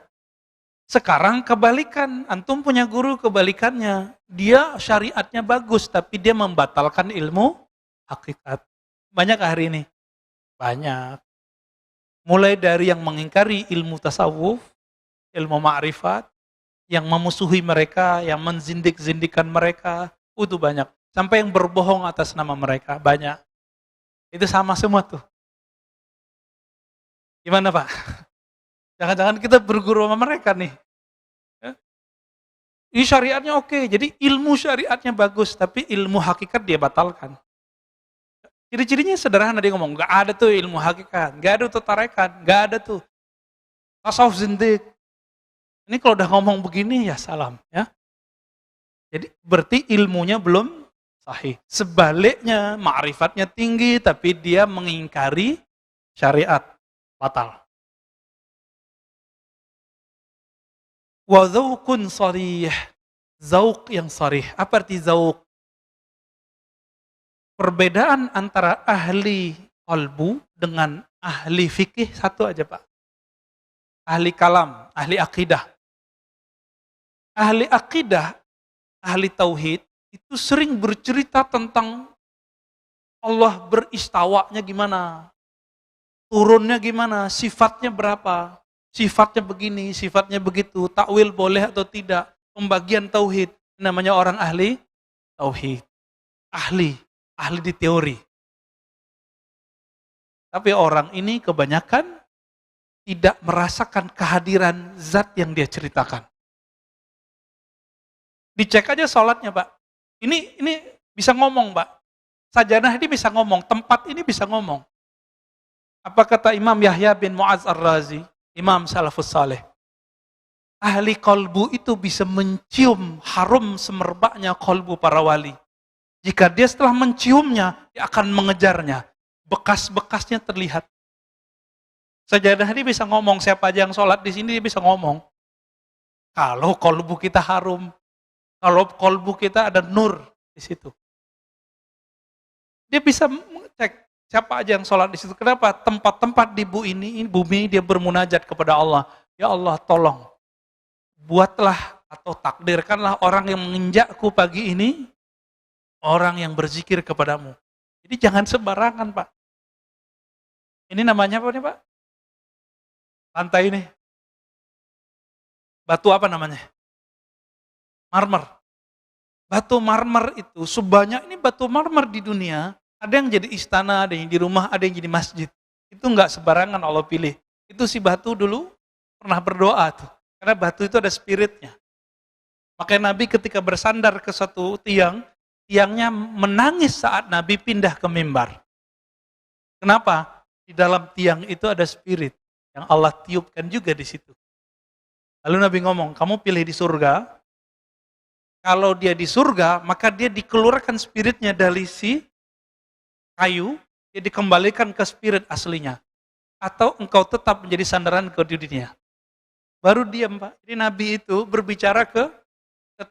Sekarang kebalikan, antum punya guru kebalikannya. Dia syariatnya bagus, tapi dia membatalkan ilmu hakikat. Banyak hari ini? Banyak. Mulai dari yang mengingkari ilmu tasawuf, ilmu ma'rifat, yang memusuhi mereka, yang menzindik-zindikan mereka, itu banyak. Sampai yang berbohong atas nama mereka, banyak. Itu sama semua tuh. Gimana Pak? Jangan-jangan kita berguru sama mereka nih. Ini syariatnya oke, jadi ilmu syariatnya bagus, tapi ilmu hakikat dia batalkan. Ciri-cirinya sederhana, dia ngomong, gak ada tuh ilmu hakikat, gak ada tuh tarekat, gak ada tuh tasawuf zindik. Ini kalau udah ngomong begini ya salam ya. Jadi berarti ilmunya belum sahih. Sebaliknya ma'rifatnya tinggi tapi dia mengingkari syariat, batal. Wa dzauqun sharih. Zauq yang sharih. Apa arti zauq? Perbedaan antara ahli qalbu dengan ahli fikih satu aja Pak. Ahli kalam, ahli akidah. Ahli akidah, ahli tauhid, itu sering bercerita tentang Allah beristawanya gimana, turunnya gimana, sifatnya berapa, sifatnya begini, sifatnya begitu, takwil boleh atau tidak, pembagian tauhid. Namanya orang ahli tauhid. Ahli. ahli di teori. Tapi orang ini kebanyakan tidak merasakan kehadiran zat yang dia ceritakan. Dicek aja sholatnya, Pak. Ini bisa ngomong, Pak. Sajanah ini bisa ngomong, tempat ini bisa ngomong. Apa kata Imam Yahya bin Mu'adz Ar-Razi, Imam Salafus Saleh? Ahli kolbu itu bisa mencium harum semerbaknya kolbu para wali. Jika dia setelah menciumnya, dia akan mengejarnya. Bekas-bekasnya terlihat. Sajadah ini bisa ngomong, siapa aja yang sholat di sini dia bisa ngomong. Kalau kolbu kita harum, kalau kolbu kita ada nur di situ. Dia bisa cek siapa aja yang sholat di situ. Kenapa? Tempat-tempat di bumi dia bermunajat kepada Allah. Ya Allah, tolong buatlah atau takdirkanlah orang yang menginjakku pagi ini, orang yang berzikir kepadamu. Jadi jangan sembarangan, Pak. Ini namanya apa nih, Pak? Lantai ini. Batu apa namanya? Marmer. Batu marmer itu sebanyak ini batu marmer di dunia, ada yang jadi istana, ada yang di rumah, ada yang jadi masjid. Itu enggak sembarangan Allah pilih. Itu si batu dulu pernah berdoa tuh. Karena batu itu ada spiritnya. Makanya Nabi ketika bersandar ke satu tiang, tiangnya menangis saat Nabi pindah ke mimbar. Kenapa? Di dalam tiang itu ada spirit yang Allah tiupkan juga di situ. Lalu Nabi ngomong, kamu pilih di surga. Kalau dia di surga, maka dia dikeluarkan spiritnya dari si kayu, dia dikembalikan ke spirit aslinya. Atau engkau tetap menjadi sandaran ke dunia. Baru diam, Pak. Jadi Nabi itu berbicara ke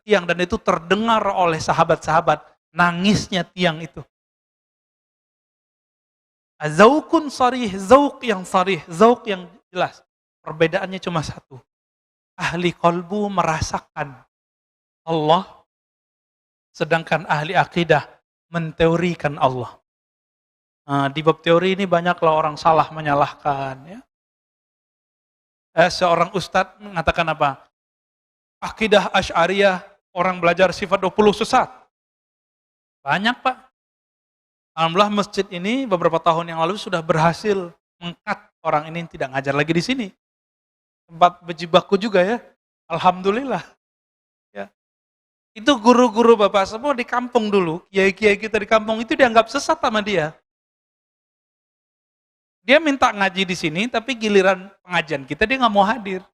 tiang dan itu terdengar oleh sahabat-sahabat. Nangisnya tiang itu. Zaukun sarih, zauk yang sarih, zauk yang jelas. Perbedaannya cuma satu. Ahli kolbu merasakan Allah, sedangkan ahli akidah menteorikan Allah. Nah, di bab teori ini banyaklah orang salah menyalahkan. Ya. Seorang ustadz mengatakan apa? Akidah Asy'ariyah, orang belajar sifat 20 sesat. Banyak, Pak. Alhamdulillah masjid ini beberapa tahun yang lalu sudah berhasil mengkat orang ini tidak ngajar lagi di sini. Tempat berjibaku juga ya. Alhamdulillah. Ya. Itu guru-guru Bapak semua di kampung dulu, kiai-kiai kita di kampung itu dianggap sesat sama dia. Dia minta ngaji di sini, tapi giliran pengajian kita dia nggak mau hadir.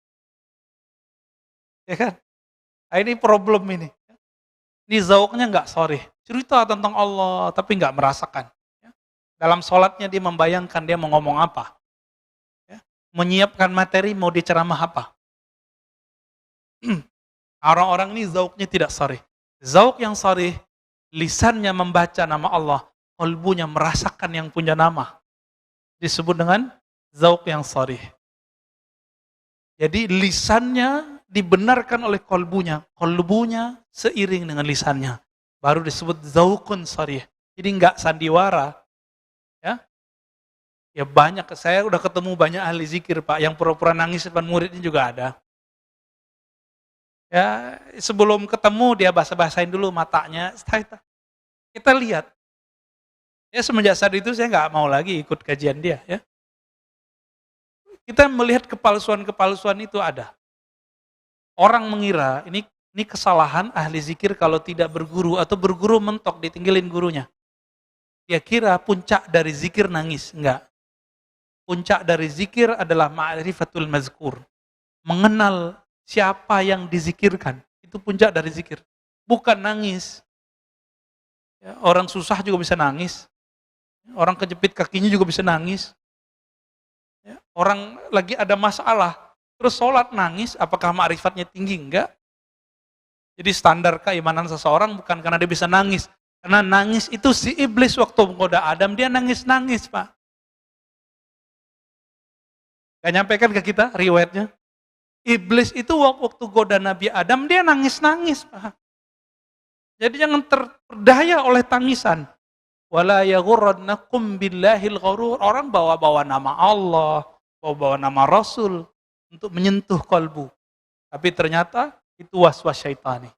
Ya kan? Nah, ini problem ini. Ini zauknya nggak sorry. Cerita tentang Allah, tapi nggak merasakan. Ya. Dalam sholatnya dia membayangkan dia mau ngomong apa. Ya. Menyiapkan materi mau diceramah apa. Orang-orang ini zauknya tidak sorry. Zauk yang sorry, lisannya membaca nama Allah, kolbunya merasakan yang punya nama. Disebut dengan zauk yang sorry. Jadi lisannya dibenarkan oleh kolbunya seiring dengan lisannya. Baru disebut zaukun sorry. Jadi enggak sandiwara. Ya banyak, saya udah ketemu banyak ahli zikir Pak, yang pura-pura nangis depan muridnya juga ada. Ya, sebelum ketemu dia bahasa-bahasain dulu matanya. Kita lihat. Ya semenjak saat itu saya nggak mau lagi ikut kajian dia. Ya. Kita melihat kepalsuan-kepalsuan itu ada. Orang mengira ini kesalahan ahli zikir kalau tidak berguru atau berguru mentok ditinggalin gurunya. Dia kira puncak dari zikir nangis, enggak. Puncak dari zikir adalah ma'rifatul mazkur. Mengenal siapa yang dizikirkan. Itu puncak dari zikir. Bukan nangis. Ya, orang susah juga bisa nangis. Orang kejepit kakinya juga bisa nangis. Ya, orang lagi ada masalah, terus sholat nangis, apakah ma'rifatnya tinggi? Enggak. Jadi standar keimanan seseorang bukan karena dia bisa nangis. Karena nangis itu si iblis waktu menggoda Adam, dia nangis-nangis Pak. Gak nyampaikan ke kita riwayatnya? Iblis itu waktu goda Nabi Adam, dia nangis-nangis Pak. Jadi jangan terperdaya oleh tangisan. Wala yaghurrannakum billahil gharur. Orang bawa-bawa nama Allah, bawa-bawa nama Rasul untuk menyentuh kalbu. Tapi ternyata itu waswas syaitani.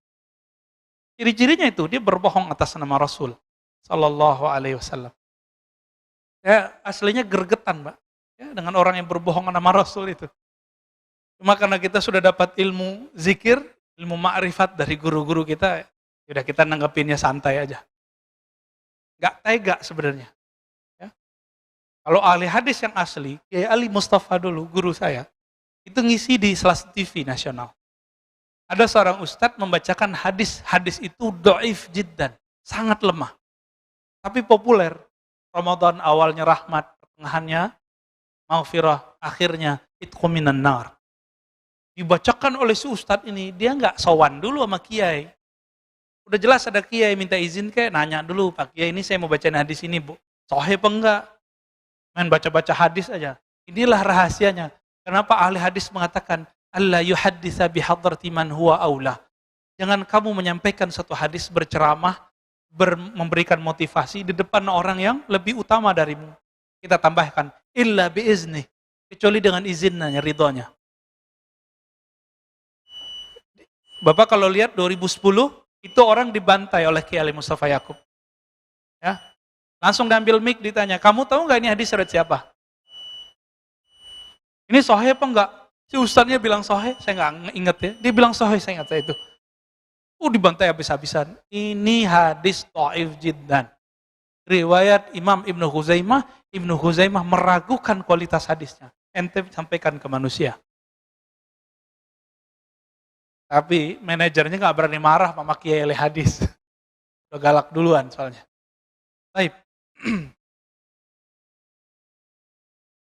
Ciri-cirinya itu dia berbohong atas nama Rasul. Sallallahu alaihi wasallam. Ya, aslinya gregetan, Mbak. Ya, dengan orang yang berbohong nama Rasul itu. Cuma karena kita sudah dapat ilmu zikir, ilmu ma'rifat dari guru-guru kita, sudah kita nanggepinnya santai aja. Gak tega sebenarnya. Ya. Kalau ahli hadis yang asli, Kiai Ali Mustafa dulu, guru saya, itu ngisi di Selas TV nasional. Ada seorang ustadz membacakan hadis itu do'if jiddan, sangat lemah. Tapi populer. Ramadan awalnya rahmat, pertengahannya maghfirah, akhirnya itqu minan nar. Dibacakan oleh si ustadz ini, dia nggak sowan dulu sama kiai. Udah jelas ada kiai minta izin kayak nanya dulu, Pak Kiai ini saya mau bacain hadis ini, Bu. Sahih apa enggak? Main baca-baca hadis aja. Inilah rahasianya. Kenapa ahli hadis mengatakan Allah yuhadditsa bihadrati man huwa aula. Jangan kamu menyampaikan satu hadis berceramah, memberikan motivasi di depan orang yang lebih utama darimu. Kita tambahkan illa biizni, kecuali dengan izinnya, ridhonya. Bapak kalau lihat 2010 itu orang dibantai oleh Kiai Ali Mustafa Yakub. Ya. Langsung diambil mic ditanya, "Kamu tahu enggak ini hadis riwayat siapa?" "Ini sahih apa enggak?" Si ustaznya bilang sahih, saya enggak ingat ya. Dia bilang sahih, saya ingat saya itu. Dibantai habis-habisan. Ini hadis dhaif jiddan. Riwayat Imam Ibnu Huzaimah meragukan kualitas hadisnya. Ente sampaikan ke manusia. Tapi manajernya nggak berani marah sama Kiai Ali hadis. Udah galak duluan soalnya. Baik.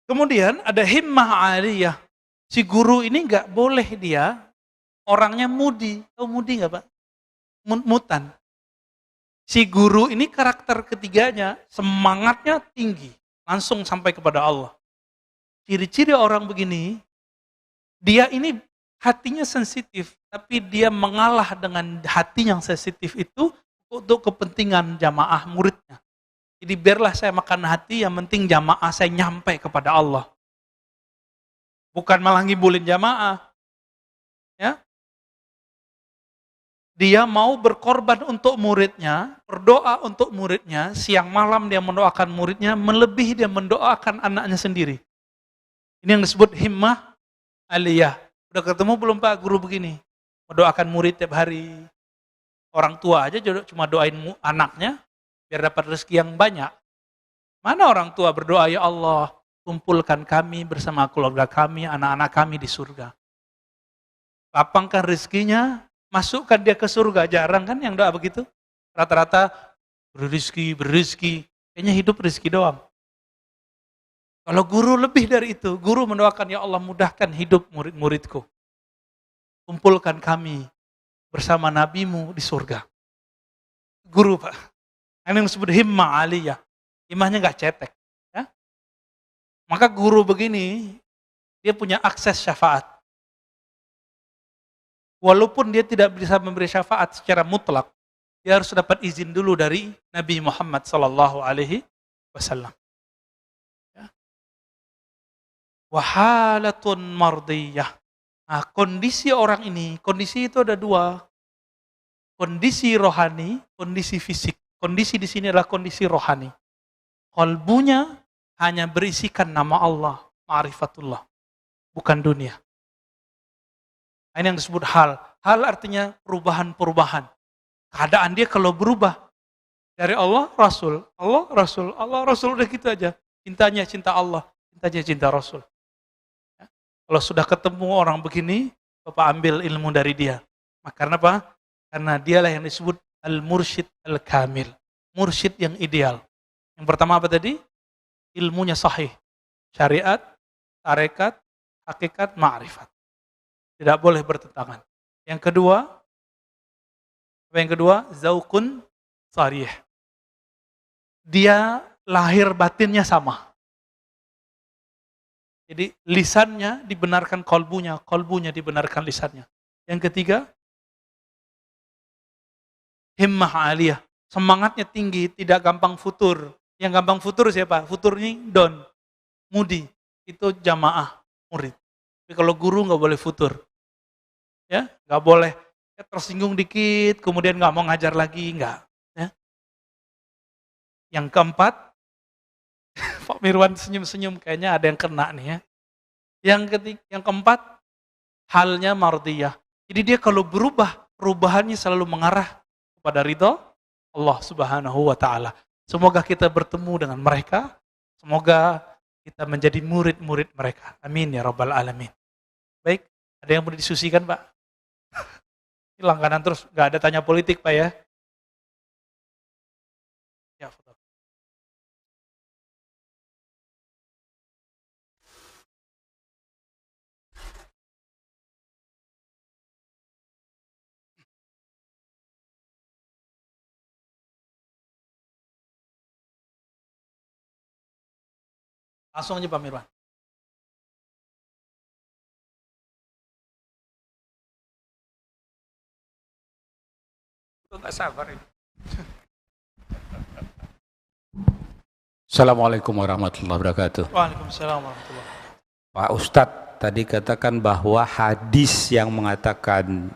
Kemudian ada himmah aliyah. Si guru ini nggak boleh dia orangnya mudi. Tahu mudi nggak Pak? Mutan. Si guru ini karakter ketiganya semangatnya tinggi. Langsung sampai kepada Allah. Ciri-ciri orang begini, dia ini hatinya sensitif, tapi dia mengalah dengan hati yang sensitif itu untuk kepentingan jamaah muridnya. Jadi biarlah saya makan hati, yang penting jamaah saya nyampe kepada Allah. Bukan malah ngibulin jamaah. Ya. Dia mau berkorban untuk muridnya, berdoa untuk muridnya, siang malam dia mendoakan muridnya, melebihi dia mendoakan anaknya sendiri. Ini yang disebut himmah aliyah. Udah ketemu belum Pak guru begini? Mendoakan murid tiap hari. Orang tua aja cuma doain anaknya biar dapat rezeki yang banyak. Mana orang tua berdoa, ya Allah, kumpulkan kami bersama keluarga kami, anak-anak kami di surga. Lapangkan rezekinya, masukkan dia ke surga. Jarang kan yang doa begitu? Rata-rata berizki. Kayaknya hidup rezeki doang. Kalau guru lebih dari itu, guru mendoakan, ya Allah mudahkan hidup murid-muridku. Kumpulkan kami bersama nabimu di surga. Guru Pak. Ini yang disebut himmah aliyah. Himmahnya gak cetek. Ya? Maka guru begini, dia punya akses syafaat. Walaupun dia tidak bisa memberi syafaat secara mutlak, dia harus dapat izin dulu dari Nabi Muhammad SAW. Wahalatun mardiyah. Nah, kondisi orang ini, kondisi itu ada dua. Kondisi rohani, kondisi fisik. Kondisi di sini adalah kondisi rohani. Kalbunya hanya berisikan nama Allah, ma'rifatullah, bukan dunia. Ini yang disebut hal. Hal artinya perubahan-perubahan. Keadaan dia kalau berubah dari Allah, Rasul, Allah, Rasul, Allah, Rasul, udah gitu aja. Cintanya cinta Allah, cintanya cinta Rasul. Kalau sudah ketemu orang begini, Bapak ambil ilmu dari dia. Karena apa? Karena dialah yang disebut al-mursyid al-kamil. Mursyid yang ideal. Yang pertama apa tadi? Ilmunya sahih. Syariat, tarekat, hakikat, ma'rifat. Tidak boleh bertentangan. Yang kedua, apa yang kedua? Zaukun sarih. Dia lahir batinnya sama. Jadi lisannya dibenarkan kolbunya, kolbunya dibenarkan lisannya. Yang ketiga, himmah aliyah. Semangatnya tinggi, tidak gampang futur. Yang gampang futur siapa? Futur ini don, mudi. Itu jamaah murid. Tapi kalau guru nggak boleh futur. Ya, nggak boleh. Ya, tersinggung dikit, kemudian nggak mau ngajar lagi, nggak. Ya. Yang keempat, Pak Mirwan senyum-senyum kayaknya ada yang kena nih ya. Yang keempat, halnya mardiyah. Jadi dia kalau berubah, perubahannya selalu mengarah kepada ridho Allah Subhanahu wa taala. Semoga kita bertemu dengan mereka, semoga kita menjadi murid-murid mereka. Amin ya rabbal alamin. Baik, ada yang mau didiskusikan, Pak? Langganan terus, nggak ada tanya politik, Pak ya? Ya, foto. Langsung aja Pak Mirwan. Itu nggak sabar ini. Assalamualaikum warahmatullahi wabarakatuh. Waalaikumsalam warahmatullahi wabarakatuh. Pak Ustadz tadi katakan bahwa hadis yang mengatakan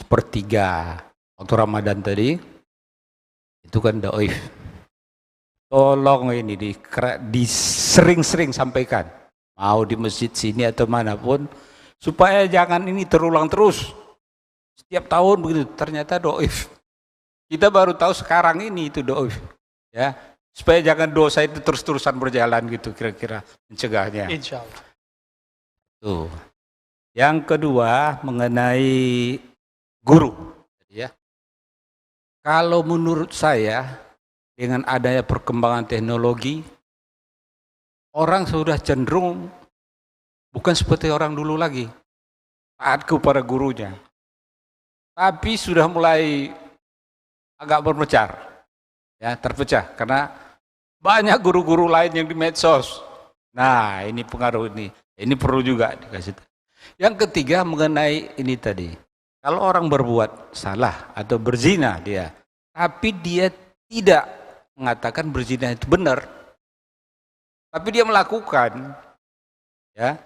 sepertiga waktu Ramadan tadi itu kan dhaif. Tolong ini disering-sering sampaikan, mau di masjid sini atau manapun, supaya jangan ini terulang terus. Setiap tahun begitu, ternyata dhaif. Kita baru tahu sekarang ini itu dhaif. Ya, supaya jangan dosa itu terus-terusan berjalan gitu kira-kira mencegahnya. Insya Allah. Tuh. Yang kedua mengenai guru. Ya. Kalau menurut saya dengan adanya perkembangan teknologi, orang sudah cenderung bukan seperti orang dulu lagi, taat kepada gurunya. Tapi sudah mulai agak berpecah, ya terpecah karena banyak guru-guru lain yang di medsos. Nah ini pengaruh ini perlu juga dikasih. Yang ketiga mengenai ini tadi, kalau orang berbuat salah atau berzina dia, tapi dia tidak mengatakan berzina itu benar, tapi dia melakukan, ya.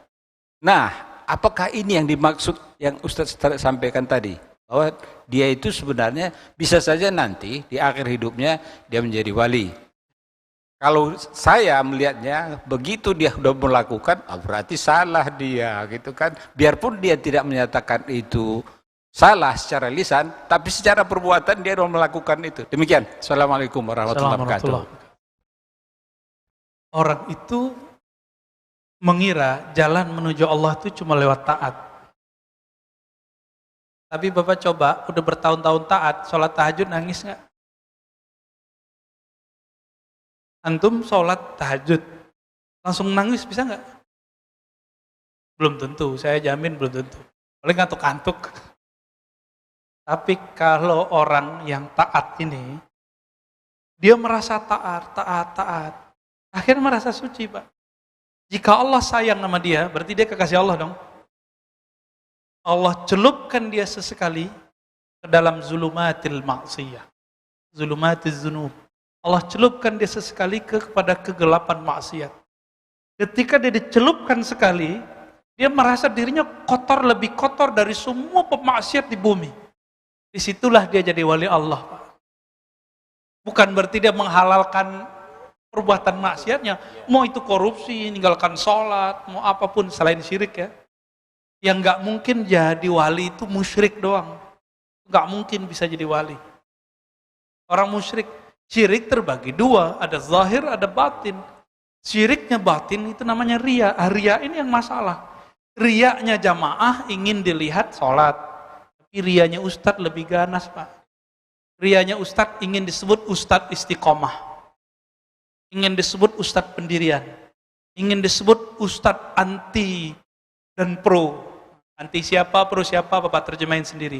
Nah, apakah ini yang dimaksud yang Ustadz sampaikan tadi, bahwa dia itu sebenarnya bisa saja nanti di akhir hidupnya dia menjadi wali. Kalau saya melihatnya begitu dia sudah melakukan, berarti salah dia, gitu kan. Biarpun dia tidak menyatakan itu salah secara lisan, tapi secara perbuatan dia sudah melakukan itu. Demikian. Assalamualaikum warahmatullahi wabarakatuh. Orang itu mengira jalan menuju Allah itu cuma lewat taat. Tapi Bapak coba, udah bertahun-tahun taat, sholat tahajud nangis nggak? Antum sholat tahajud, langsung nangis bisa nggak? Belum tentu, saya jamin belum tentu. Paling ngantuk-ngantuk. Tapi kalau orang yang taat ini, dia merasa taat. Akhirnya merasa suci, Pak. Jika Allah sayang sama dia, berarti dia kekasih Allah dong. Allah celupkan dia sesekali ke dalam zulumatil maksiyah. Zulumatil zunub. Allah celupkan dia sesekali kepada kegelapan maksiat. Ketika dia dicelupkan sekali, dia merasa dirinya kotor, lebih kotor dari semua pemaksiat di bumi. Disitulah dia jadi wali Allah, Pak. Bukan berarti dia menghalalkan perbuatan maksiatnya. Mau itu korupsi, meninggalkan sholat, mau apapun selain syirik ya. Yang nggak mungkin jadi wali itu musyrik doang. Nggak mungkin bisa jadi wali. Orang musyrik, syirik terbagi dua, ada zahir, ada batin. Syiriknya batin itu namanya riya. Riya ini yang masalah. Riyanya jamaah ingin dilihat sholat. Riyanya ustadz lebih ganas, Pak. Riyanya ustadz ingin disebut ustadz istiqomah. Ingin disebut ustadz pendirian. Ingin disebut ustadz anti dan pro. Anti siapa, pro siapa, Bapak terjemahin sendiri.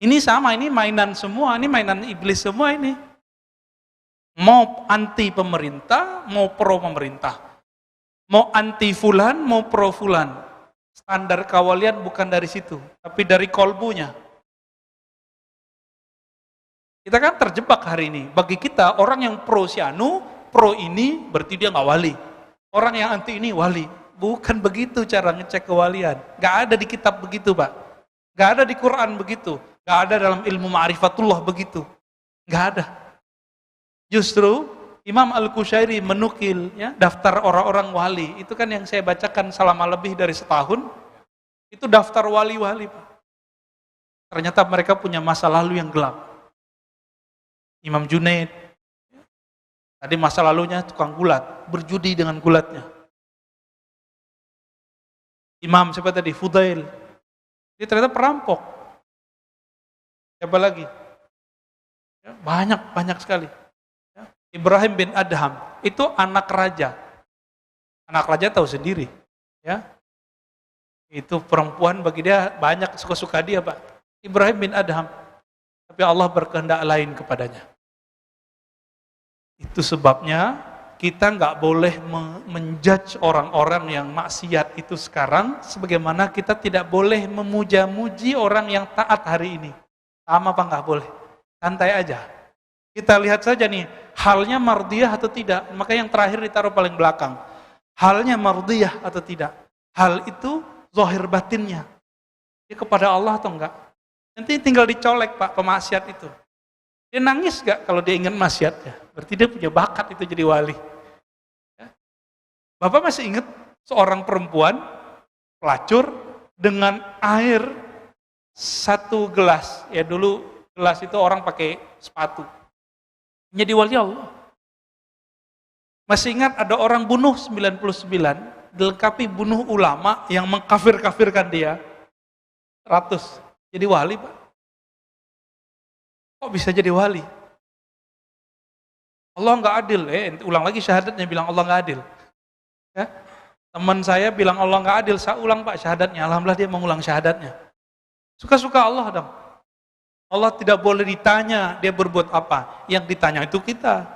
Ini sama, ini mainan semua, ini mainan iblis semua ini. Mau anti pemerintah, mau pro pemerintah. Mau anti fulan, mau pro fulan. Standar kawalian bukan dari situ, tapi dari kolbunya. Kita kan terjebak hari ini. Bagi kita, orang yang pro si anu, pro ini, berarti dia nggak wali. Orang yang anti ini wali. Bukan begitu cara ngecek kewalian. Nggak ada di kitab begitu, Pak. Nggak ada di Quran begitu. Nggak ada dalam ilmu ma'rifatullah begitu. Nggak ada. Justru, Imam Al-Qushairi menukil ya, daftar orang-orang wali. Itu kan yang saya bacakan selama lebih dari setahun. Itu daftar wali-wali, Pak. Ternyata mereka punya masa lalu yang gelap. Imam Junaid, tadi masa lalunya tukang gulat, berjudi dengan gulatnya. Imam siapa tadi? Fudail. Dia ternyata perampok. Siapa lagi? Ya, banyak sekali. Ya. Ibrahim bin Adham, itu anak raja. Anak raja tahu sendiri. Ya. Itu perempuan bagi dia banyak suka-suka dia, Pak. Ibrahim bin Adham. Tapi Allah berkehendak lain kepadanya. Itu sebabnya kita nggak boleh menjudge orang-orang yang maksiat itu sekarang, sebagaimana kita tidak boleh memuja-muji orang yang taat hari ini. Sama apa nggak boleh? Santai aja. Kita lihat saja nih, halnya mardiyah atau tidak. Maka yang terakhir ditaruh paling belakang. Halnya mardiyah atau tidak. Hal itu zahir batinnya. Dia kepada Allah atau enggak? Nanti tinggal dicolek, Pak, pemaksiat itu. Dia nangis gak kalau dia ingat maksiatnya? Berarti dia punya bakat itu jadi wali. Ya. Bapak masih ingat seorang perempuan pelacur dengan air 1 gelas. Ya dulu gelas itu orang pakai sepatu. Jadi wali Allah. Masih ingat ada orang bunuh 99, dilengkapi bunuh ulama yang mengkafir-kafirkan dia 100. Jadi wali, Pak. Kok bisa jadi wali? Allah nggak adil. Ulang lagi syahadatnya, bilang Allah nggak adil. Ya? Teman saya bilang Allah nggak adil, saya ulang, Pak, syahadatnya. Alhamdulillah dia mengulang syahadatnya. Suka-suka Allah dong. Allah tidak boleh ditanya dia berbuat apa. Yang ditanya itu kita.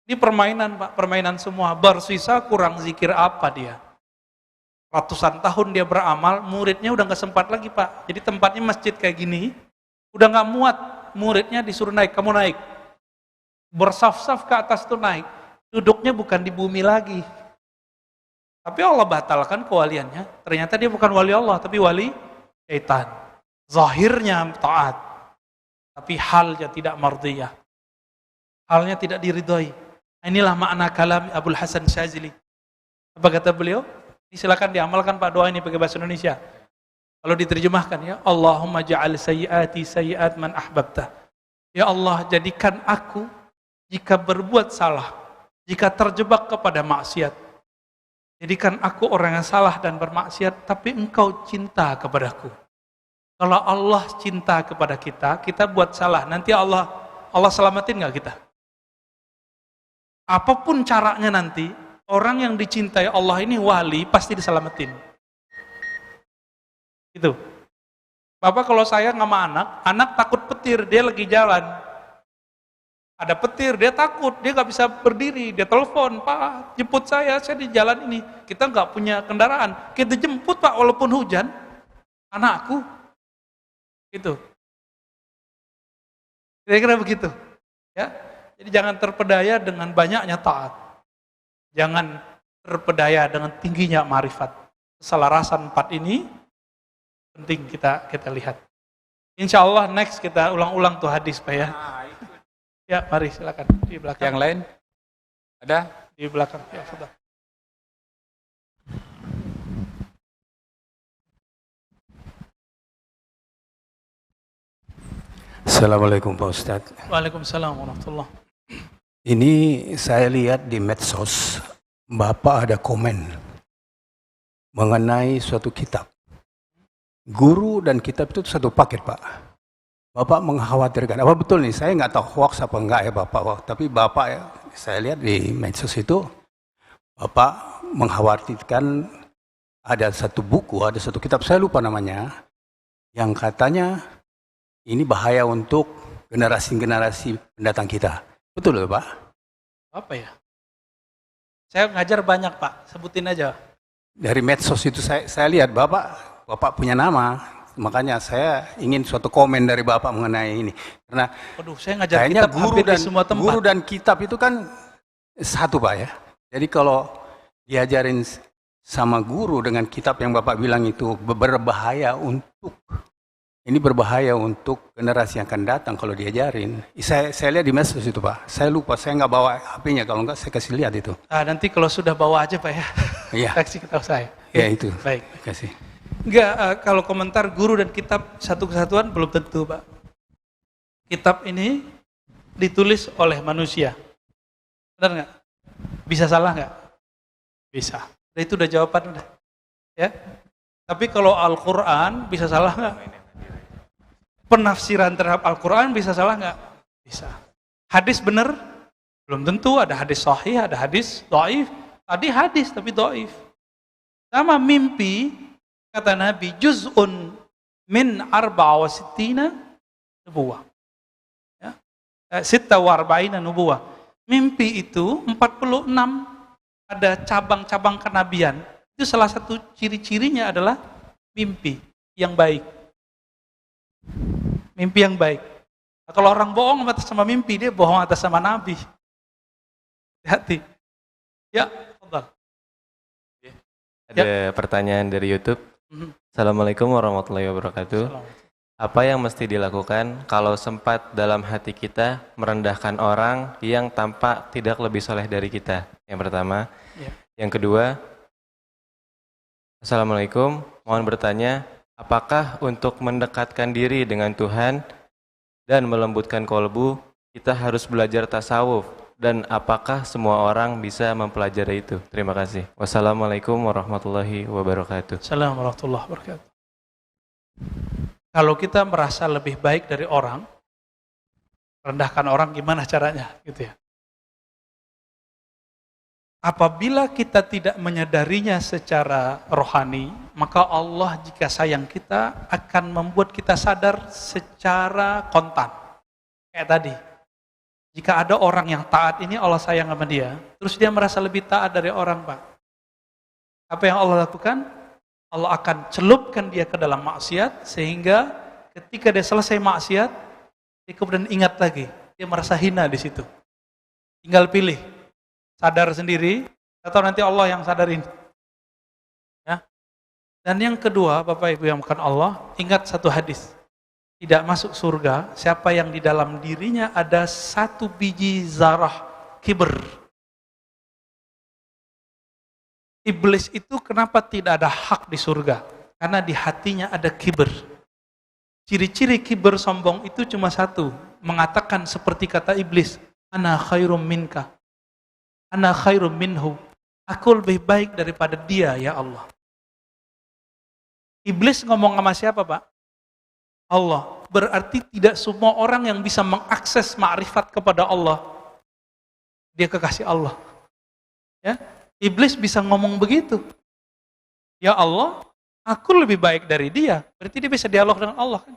Ini permainan, Pak, permainan semua. Bersisa kurang zikir apa dia? Ratusan tahun dia beramal, muridnya udah nggak sempat lagi, Pak. Jadi tempatnya masjid kayak gini, udah nggak muat, muridnya disuruh naik, kamu naik. Bersaf-saf ke atas tuh naik. Duduknya bukan di bumi lagi. Tapi Allah batalkan kewaliannya. Ternyata dia bukan wali Allah, tapi wali syaitan. Zahirnya taat, tapi halnya tidak mardiyah. Halnya tidak diridhoi. Inilah makna kalam Abul Hasan Syazili. Apa kata beliau? Ini silakan diamalkan, Pak, doa ini pakai bahasa Indonesia. Kalau diterjemahkan ya, Allahumma ja'al sayyiati sayyiat man ahbabta. Ya Allah, jadikan aku jika berbuat salah, jika terjebak kepada maksiat. Jadikan aku orang yang salah dan bermaksiat, tapi engkau cinta kepadaku. Kalau Allah cinta kepada kita, kita buat salah, nanti Allah selamatin nggak kita? Apapun caranya nanti, orang yang dicintai Allah ini wali, pasti diselamatin. Itu. Bapak kalau saya sama anak takut petir, dia lagi jalan. Ada petir, dia takut, dia nggak bisa berdiri, dia telepon, Pak, jemput saya di jalan ini. Kita nggak punya kendaraan, kita jemput, Pak, walaupun hujan, anakku. Gitu. Kira-kira begitu. Ya. Jadi jangan terpedaya dengan banyaknya taat. Jangan terpedaya dengan tingginya ma'rifat. Keselarasan 4 ini penting kita lihat. Insya Allah next kita ulang-ulang tuh hadis, Pak, ya. Ya, mari silakan di belakang. Yang lain? Ada? Di belakang. Ya, sudah. Assalamualaikum Pak Ustadz. Waalaikumsalam warahmatullahi. Ini saya lihat di medsos, Bapak ada komen mengenai suatu kitab. Guru dan kitab itu satu paket, Pak. Bapak mengkhawatirkan, apa betul nih? Saya nggak tahu hoax apa enggak ya Bapak. Tapi Bapak, ya, saya lihat di medsos itu, Bapak mengkhawatirkan ada satu buku, ada satu kitab, saya lupa namanya, yang katanya ini bahaya untuk generasi-generasi pendatang kita. Betul loh, Pak? Apa ya? Saya ngajar banyak, Pak. Sebutin aja. Dari medsos itu saya lihat Bapak punya nama. Makanya saya ingin suatu komen dari Bapak mengenai ini. Karena saya ngajar kitab hampir di semua tempat. Guru dan kitab itu kan satu, Pak, ya. Jadi kalau diajarin sama guru dengan kitab yang Bapak bilang itu berbahaya untuk ini berbahaya untuk generasi yang akan datang kalau diajarin. Saya lihat di medsos itu Pak. Saya lupa, saya nggak bawa HP-nya. Kalau nggak saya kasih lihat itu. Nanti kalau sudah bawa aja Pak ya. Iya. Kasih tahu saya. Ya itu. Baik. Kasih. Enggak, kalau komentar guru dan kitab satu kesatuan belum tentu Pak. Kitab ini ditulis oleh manusia. Benar nggak? Bisa salah nggak? Bisa. Itu udah jawaban udah. Ya. Tapi kalau Al-Quran bisa salah nggak? Penafsiran terhadap Al-Quran bisa salah nggak? Bisa. Hadis benar? Belum tentu. Ada hadis sahih, ada hadis dhaif. Tadi hadis tapi dhaif. Sama mimpi, kata Nabi, juz'un min arba'a wa sittina nubuwah. Ya. Sitta wa arba'ina nubuwah. Mimpi itu 46 ada cabang-cabang kenabian. Itu salah satu ciri-cirinya adalah mimpi yang baik. Mimpi yang baik. Nah, kalau orang bohong atas sama mimpi, dia bohong atas sama Nabi. Hati. Ya, betul. Ada pertanyaan dari YouTube. Assalamualaikum warahmatullahi wabarakatuh. Apa yang mesti dilakukan kalau sempat dalam hati kita merendahkan orang yang tampak tidak lebih soleh dari kita? Yang pertama. Ya. Yang kedua, Assalamualaikum, mohon bertanya, apakah untuk mendekatkan diri dengan Tuhan dan melembutkan kolbu, kita harus belajar tasawuf? Dan apakah semua orang bisa mempelajari itu? Terima kasih. Wassalamualaikum warahmatullahi wabarakatuh. Assalamualaikum warahmatullahi wabarakatuh. Kalau kita merasa lebih baik dari orang, rendahkan orang gimana caranya? Gitu ya. Apabila kita tidak menyadarinya secara rohani, maka Allah jika sayang kita akan membuat kita sadar secara kontan. Kayak tadi, jika ada orang yang taat ini Allah sayang sama dia, terus dia merasa lebih taat dari orang Pak. Apa yang Allah lakukan? Allah akan celupkan dia ke dalam maksiat, sehingga ketika dia selesai maksiat, dia kemudian ingat lagi, dia merasa hina di situ. Tinggal pilih. Sadar sendiri, atau nanti Allah yang sadarin. Ya. Dan yang kedua, Bapak Ibu yang bukan Allah, ingat satu hadis. Tidak masuk surga, siapa yang di dalam dirinya ada satu biji zarah kibr. Iblis itu kenapa tidak ada hak di surga? Karena di hatinya ada kibr. Ciri-ciri kibr sombong itu cuma satu, mengatakan seperti kata iblis, ana khairum minka. Ana khairum minhu. Aku lebih baik daripada dia, ya Allah. Iblis ngomong sama siapa, Pak? Allah. Berarti tidak semua orang yang bisa mengakses ma'rifat kepada Allah, dia kekasih Allah. Ya, iblis bisa ngomong begitu. Ya Allah, aku lebih baik dari dia. Berarti dia bisa dialog dengan Allah kan?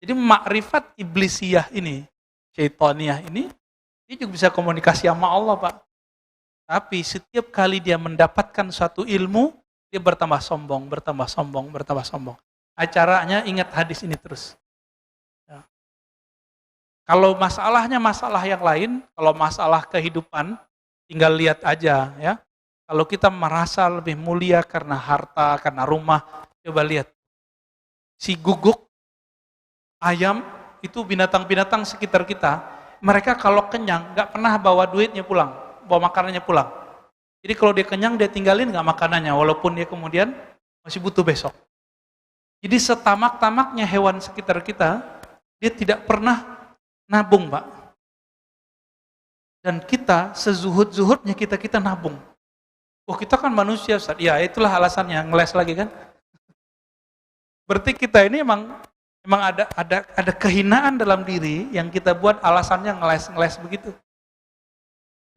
Jadi ma'rifat iblisiyah ini, syaitaniyah ini, dia juga bisa komunikasi sama Allah, Pak. Tapi setiap kali dia mendapatkan suatu ilmu, dia bertambah sombong, bertambah sombong, bertambah sombong. Acaranya ingat hadis ini terus. Ya. Kalau masalahnya masalah yang lain, kalau masalah kehidupan, tinggal lihat aja ya. Kalau kita merasa lebih mulia karena harta, karena rumah, coba lihat. Si guguk, ayam, itu binatang-binatang sekitar kita, mereka kalau kenyang, nggak pernah bawa duitnya pulang. Bawa makanannya pulang. Jadi kalau dia kenyang, dia tinggalin nggak makanannya, walaupun dia kemudian masih butuh besok. Jadi setamak-tamaknya hewan sekitar kita, dia tidak pernah nabung, Pak. Dan kita, sezuhud-zuhudnya kita nabung. Oh, kita kan manusia, Ustaz. Ya, itulah alasannya, ngeles lagi kan. Berarti kita ini emang ada kehinaan dalam diri yang kita buat alasannya ngeles begitu.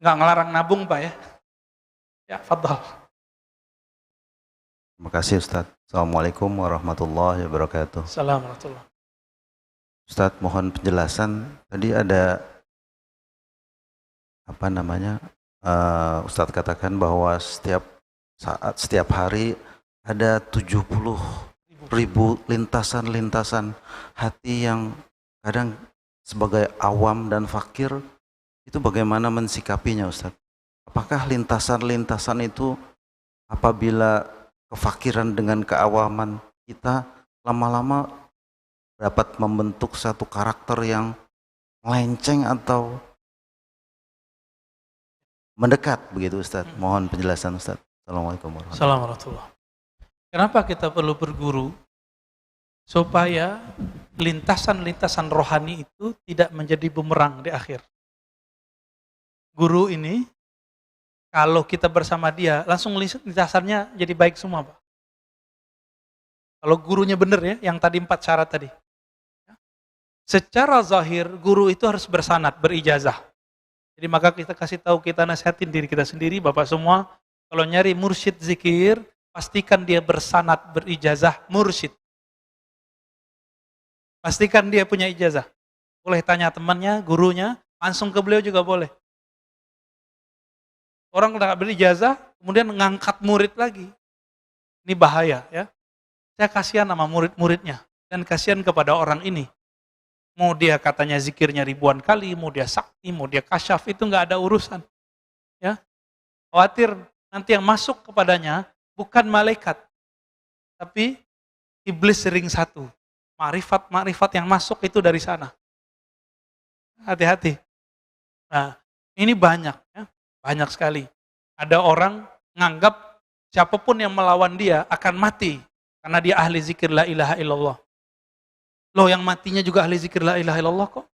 Nggak ngelarang nabung, Pak ya. Ya, fadhal. Terima kasih Ustaz. Assalamualaikum warahmatullahi wabarakatuh. Assalamualaikum. Ustaz, mohon penjelasan. Tadi ada Ustaz katakan bahwa setiap hari ada 70.000 lintasan-lintasan hati yang kadang sebagai awam dan fakir, itu bagaimana mensikapinya Ustaz? Apakah lintasan-lintasan itu apabila kefakiran dengan keawaman kita lama-lama dapat membentuk satu karakter yang melenceng atau mendekat begitu Ustaz? Mohon penjelasan Ustaz. Assalamualaikum warahmatullahi wabarakatuh. Assalamualaikum. Kenapa kita perlu berguru? Supaya lintasan-lintasan rohani itu tidak menjadi bumerang di akhir. Guru ini, kalau kita bersama dia, langsung lintasannya jadi baik semua, Pak. Kalau gurunya benar ya, yang tadi 4 syarat tadi. Secara zahir, guru itu harus bersanad, berijazah. Jadi maka kita kasih tahu, kita nasihatin diri kita sendiri, Bapak semua, kalau nyari mursyid zikir, pastikan dia bersanad, berijazah, mursyid. Pastikan dia punya ijazah. Boleh tanya temannya, gurunya, langsung ke beliau juga boleh. Orang tidak berijazah, kemudian ngangkat murid lagi. Ini bahaya ya. Saya kasihan sama murid-muridnya. Dan kasihan kepada orang ini. Mau dia katanya zikirnya ribuan kali, mau dia sakti, mau dia kasyaf, itu nggak ada urusan. Ya, khawatir nanti yang masuk kepadanya bukan malaikat, tapi iblis ring 1. Makrifat yang masuk itu dari sana. Hati-hati. Nah, ini banyak ya, banyak sekali. Ada orang nganggap siapapun yang melawan dia akan mati karena dia ahli zikir la ilaha illallah. Loh, yang matinya juga ahli zikir la ilaha illallah kok.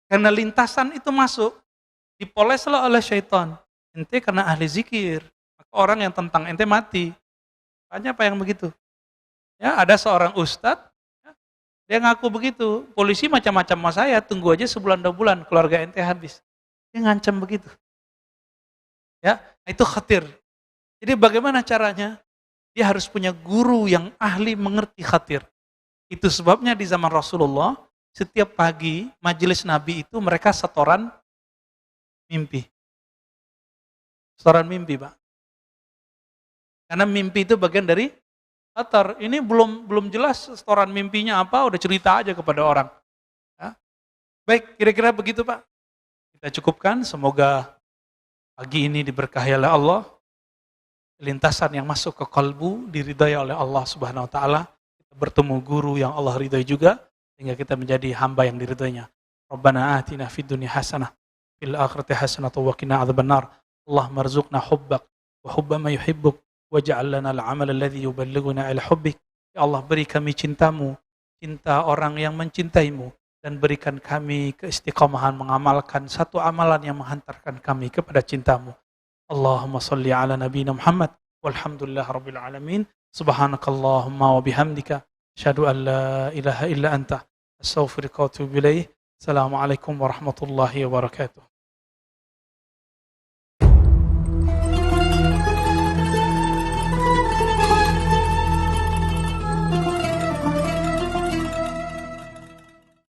Karena lintasan itu masuk, dipoleslah oleh syaitan. Ente karena ahli zikir, maka orang yang tentang ente mati. Banyak apa yang begitu. Ya, ada seorang ustadz, ya, dia ngaku begitu, polisi macam-macam sama saya, tunggu aja sebulan 2 bulan, keluarga ente habis. Dia ngancam begitu. Ya, itu khatir. Jadi bagaimana caranya? Dia harus punya guru yang ahli mengerti khatir. Itu sebabnya di zaman Rasulullah, setiap pagi majelis Nabi itu mereka setoran mimpi. Setoran mimpi, Pak. Karena mimpi itu bagian dari khatar. Ini belum jelas setoran mimpinya apa, udah cerita aja kepada orang. Ya. Baik, kira-kira begitu Pak. Kita cukupkan, semoga pagi ini diberkahi oleh Allah. Lintasan yang masuk ke kalbu diridai oleh Allah Subhanahu wa taala. Kita bertemu guru yang Allah ridai juga sehingga kita menjadi hamba yang diridainya. Rabbana atina fid dunya hasanah fil akhirati hasanah wa qina adzabannar. Allahumma rzuqna hubbak wa hubba ma yuhibbuk waj'al lana al-'amal alladhi yuballighuna ila hubbik. Ya Allah, beri kami cintamu, cinta orang yang mencintaimu, dan berikan kami keistiqomahan mengamalkan satu amalan yang menghantarkan kami kepada cintamu. Allahumma salli ala nabiyina Muhammad walhamdulillah rabbil alamin. Subhanakallahumma wa bihamdika asyhadu an la ilaha illa anta astaghfiruka wa atubu ilaik. Assalamualaikum warahmatullahi wabarakatuh.